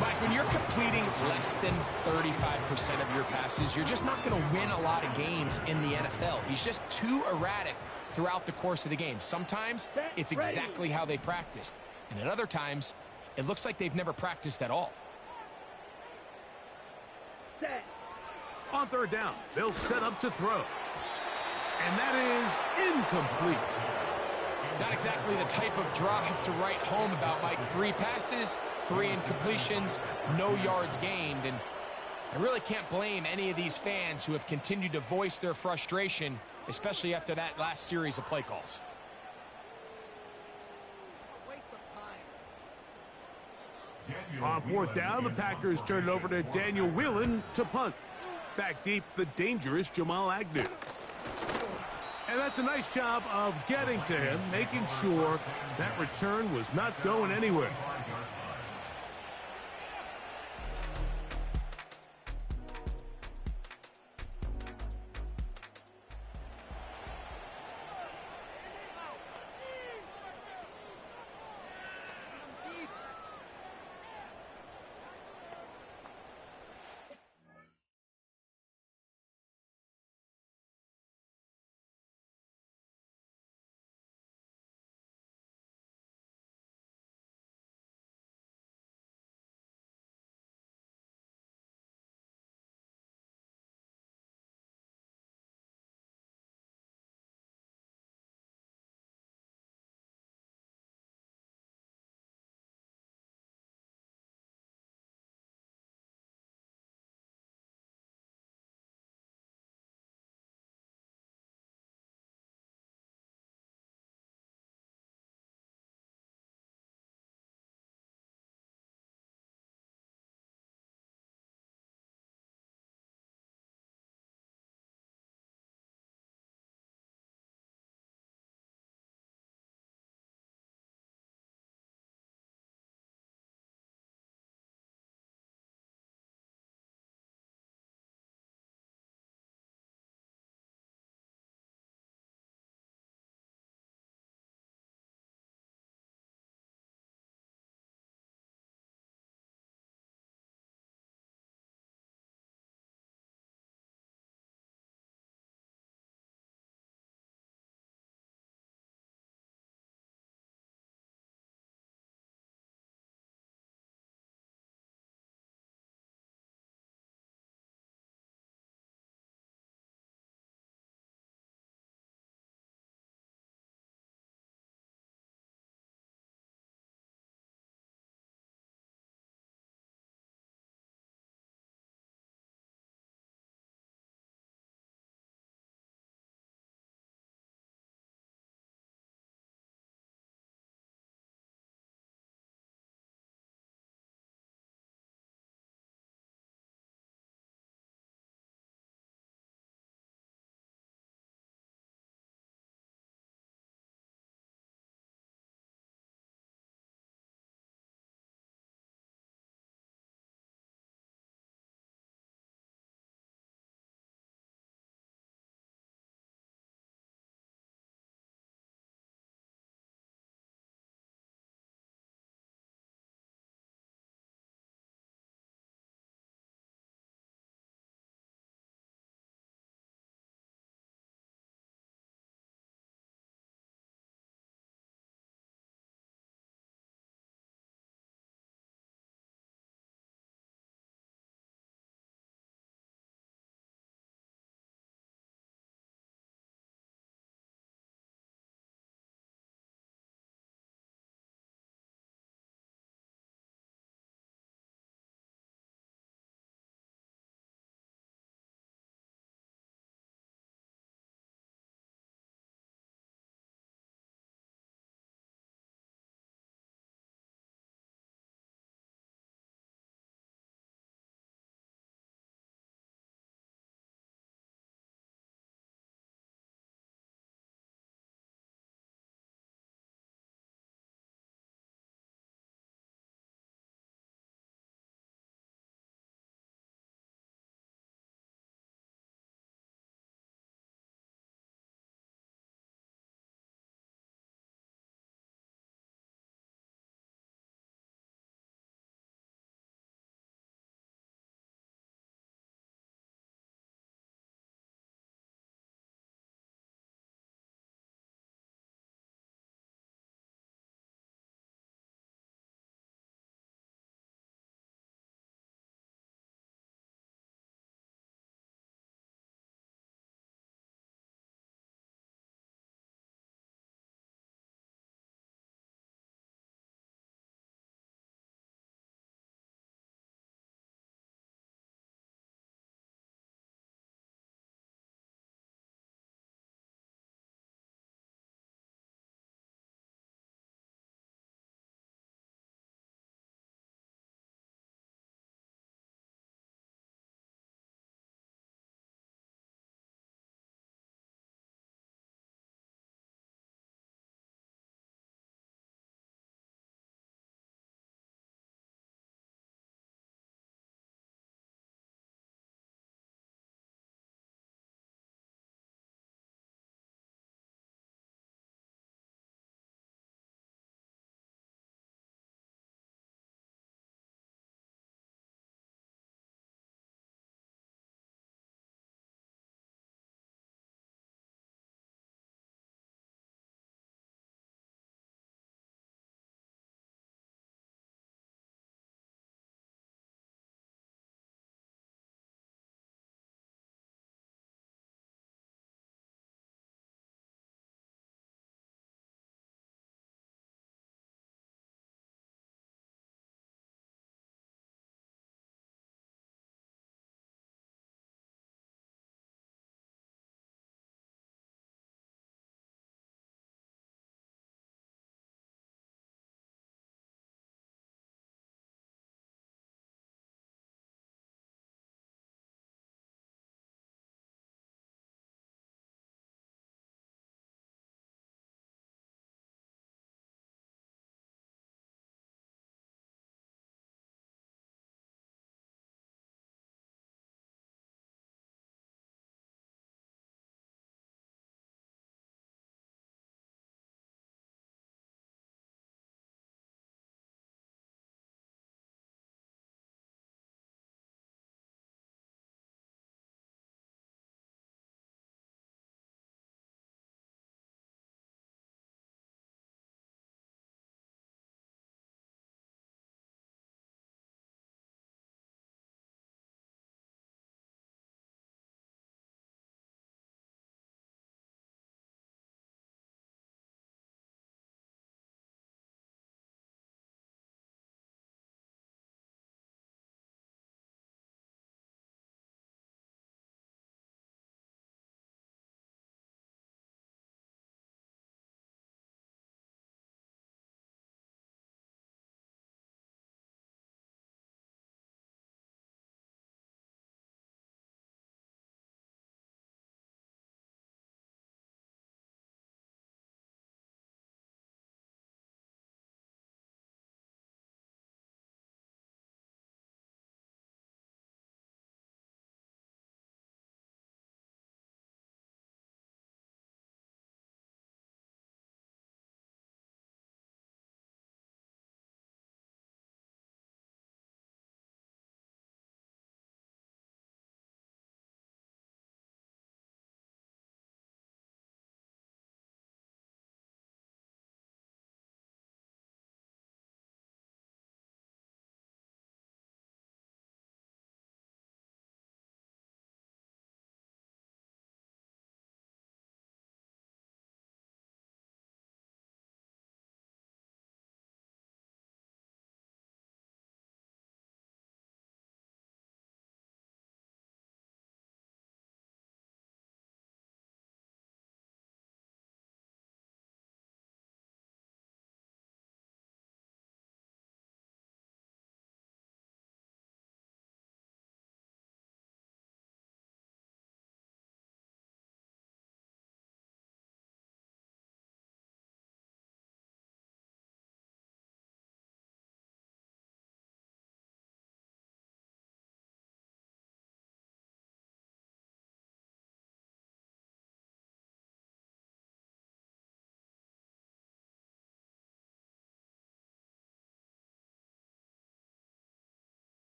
Mike, when you're completing less than 35% of your passes, you're just not going to win a lot of games in the NFL. He's just too erratic throughout the course of the game. Sometimes it's exactly how they practiced, and at other times, it looks like they've never practiced at all. On 3rd down, they'll set up to throw. And that is incomplete. Not exactly the type of drive to write home about, Mike. 3 passes, 3 incompletions, no yards gained. And I really can't blame any of these fans who have continued to voice their frustration, especially after that last series of play calls. On 4th down, the Packers turn it over to Daniel Whelan to punt. Back deep, the dangerous Jamal Agnew. And that's a nice job of getting to him, making sure that return was not going anywhere.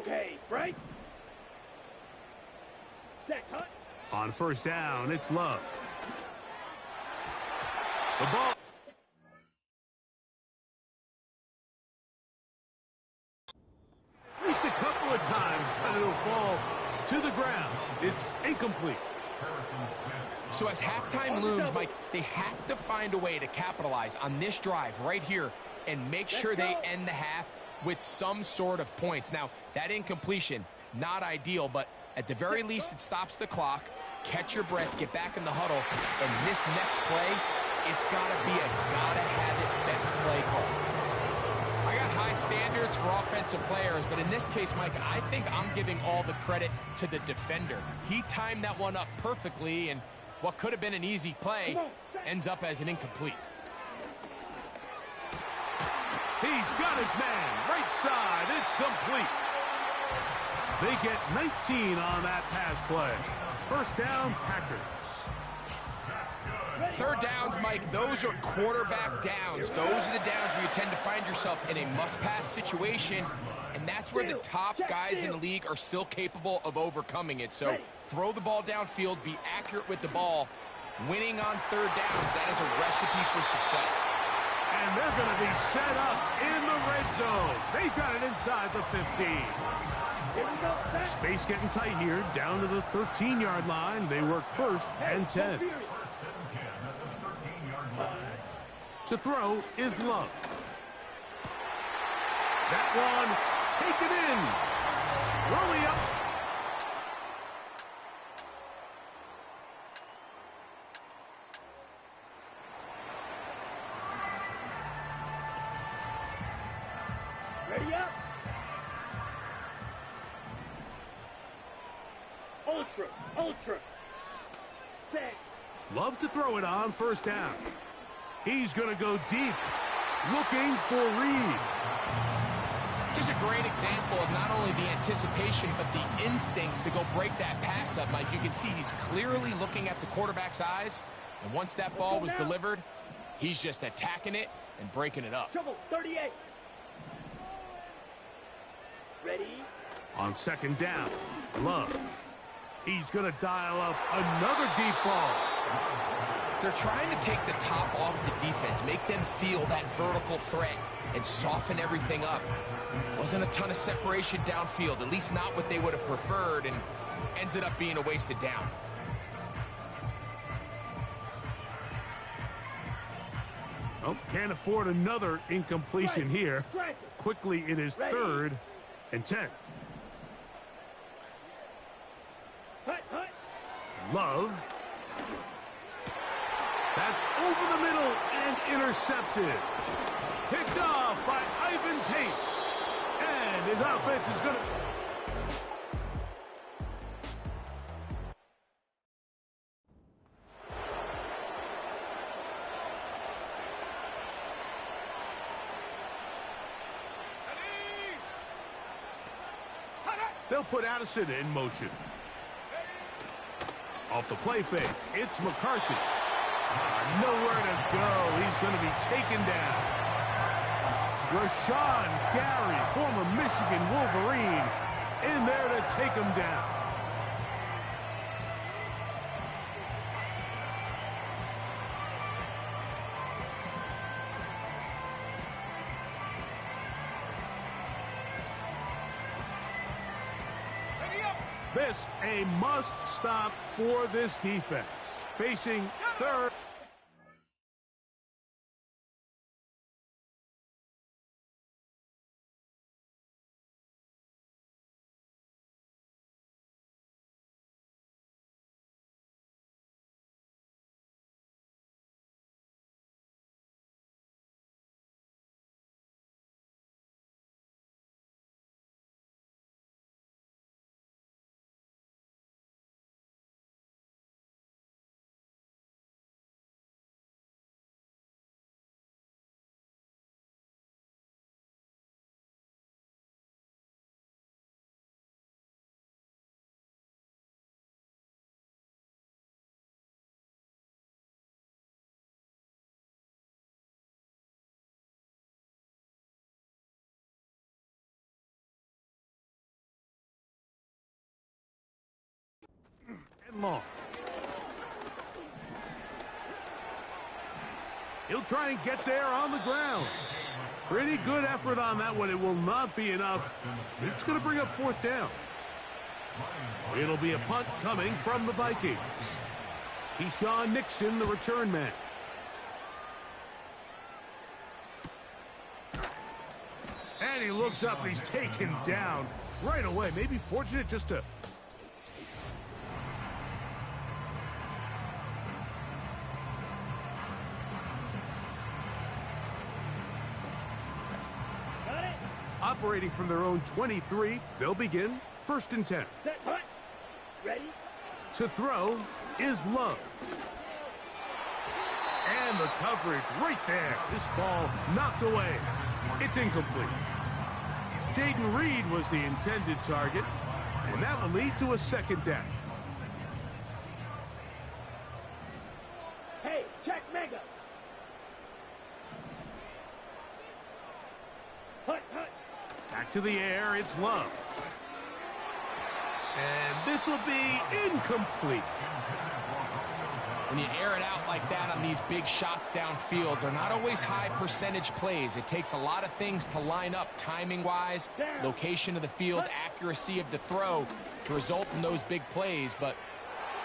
Okay, break. Set, cut. On first down, it's Love. The ball. At least a couple of times, but it'll fall to the ground. It's incomplete. So as halftime looms, Mike, they have to find a way to capitalize on this drive right here and make sure they end the half with some sort of points. Now, that incompletion, not ideal, but at the very least, it stops the clock. Catch your breath, get back in the huddle, and this next play, it's got to be a gotta-have-it best play call. I got high standards for offensive players, but in this case, Mike, I think I'm giving all the credit to the defender. He timed that one up perfectly, and what could have been an easy play ends up as an incomplete. He's got his man. Right side. It's complete. They get 19 on that pass play. First down, Packers. Third downs, Mike, those are quarterback downs. Those are the downs where you tend to find yourself in a must-pass situation, and that's where the top guys in the league are still capable of overcoming it. So throw the ball downfield, be accurate with the ball. Winning on third downs, that is a recipe for success. And they're going to be set up in the red zone. They've got it inside the 15. Space getting tight here, down to the 13-yard line. They work first and 10. To throw is Love. That one, taken in. Rolling up. Ready up. Ultra. Set. Love to throw it on first down. He's going to go deep, looking for Reed. Just a great example of not only the anticipation, but the instincts to go break that pass up, Mike. You can see he's clearly looking at the quarterback's eyes, and once that ball was delivered, he's just attacking it and breaking it up. Trouble, 38. Ready? On second down, Love. He's going to dial up another deep ball. They're trying to take the top off the defense, make them feel that vertical threat, and soften everything up. Wasn't a ton of separation downfield, at least not what they would have preferred, and ends up being a wasted down. Oh, can't afford another incompletion here. Quickly, it is third and 10. Love. That's over the middle and intercepted. Picked off by Ivan Pace. And his offense is going to... They'll put Addison in motion. Off the play fake, it's McCarthy. Nowhere to go. He's going to be taken down. Rashawn Gary, former Michigan Wolverine, in there to take him down. This a must stop for this defense. Facing third. and long. He'll try and get there on the ground. Pretty good effort on that one. It will not be enough. It's going to bring up fourth down. It'll be a punt coming from the Vikings. Keyshawn Nixon, the return man. And he looks up and he's taken down right away. Maybe fortunate just to... Operating from their own 23, they'll begin 1st and 10. Set, hut. Ready? To throw is Love. And the coverage right there. This ball knocked away. It's incomplete. Jaden Reed was the intended target, and that will lead to a 2nd down. Hey, check mega. Hut, hut. Back to the air, it's Love. And this will be incomplete. When you air it out like that on these big shots downfield, they're not always high percentage plays. It takes a lot of things to line up timing-wise, location of the field, accuracy of the throw to result in those big plays. But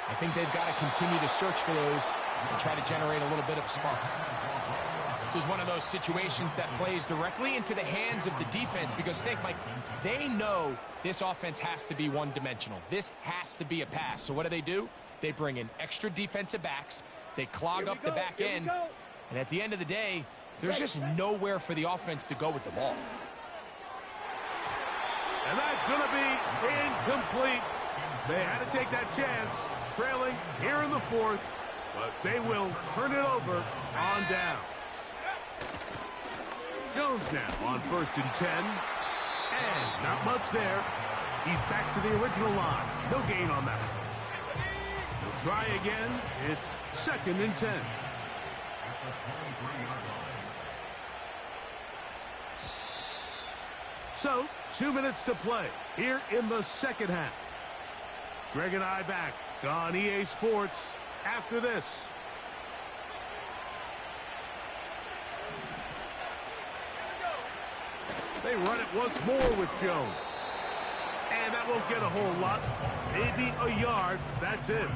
I think they've got to continue to search for those and try to generate a little bit of a spark. This is one of those situations that plays directly into the hands of the defense because think, Mike, they know this offense has to be one-dimensional. This has to be a pass. So what do? They bring in extra defensive backs. They clog up the back end. And at the end of the day, there's just nowhere for the offense to go with the ball. And that's going to be incomplete. They had to take that chance, trailing here in the 4th, but they will turn it over on down. Jones now on 1st and 10. And not much there. He's back to the original line. No gain on that one. He'll try again. It's 2nd and 10. So, 2 minutes to play here in the 2nd half. Greg and I back on EA Sports after this. They run it once more with Jones. And that won't get a whole lot. Maybe a yard. That's it.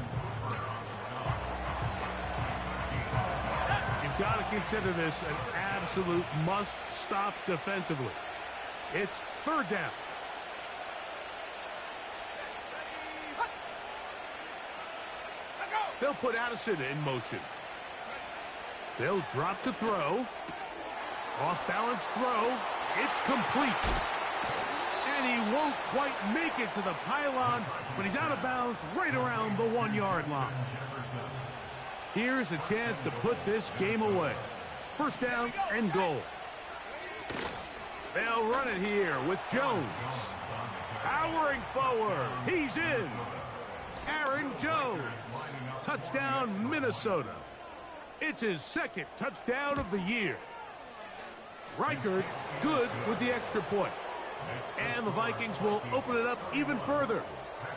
You've got to consider this an absolute must-stop defensively. It's 3rd down. They'll put Addison in motion. They'll drop to throw. Off-balance throw. It's complete. And he won't quite make it to the pylon, but he's out of bounds right around the 1-yard line. Here's a chance to put this game away. 1st down and goal. They'll run it here with Jones. Powering forward. He's in. Aaron Jones. Touchdown, Minnesota. It's his 2nd touchdown of the year. Reichard good with the extra point. And the Vikings will open it up even further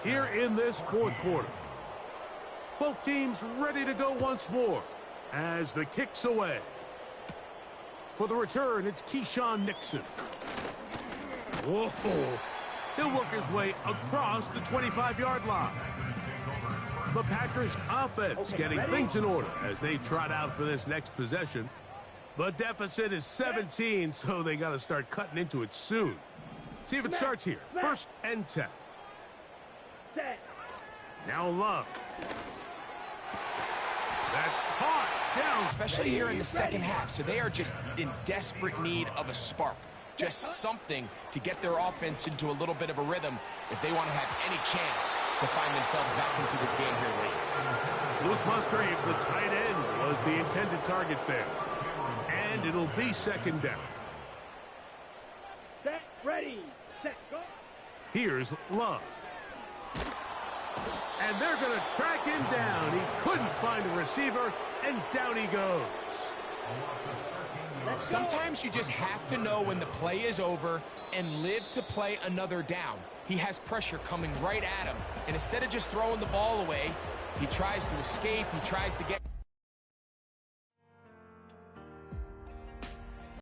here in this 4th quarter. Both teams ready to go once more as the kick's away. For the return, it's Keyshawn Nixon. Whoa. He'll work his way across the 25-yard line. The Packers offense getting things in order as they trot out for this next possession. The deficit is 17, so they got to start cutting into it soon. See if it starts here. 1st and 10. Now Love. That's caught down. Especially here in the 2nd half, so they are just in desperate need of a spark. Just something to get their offense into a little bit of a rhythm if they want to have any chance to find themselves back into this game here late. Luke Musgrave, the tight end, was the intended target there. And it'll be 2nd down. Set, ready, set, go. Here's Love. And they're going to track him down. He couldn't find a receiver, and down he goes. Sometimes you just have to know when the play is over and live to play another down. He has pressure coming right at him, and instead of just throwing the ball away, he tries to escape, he tries to get...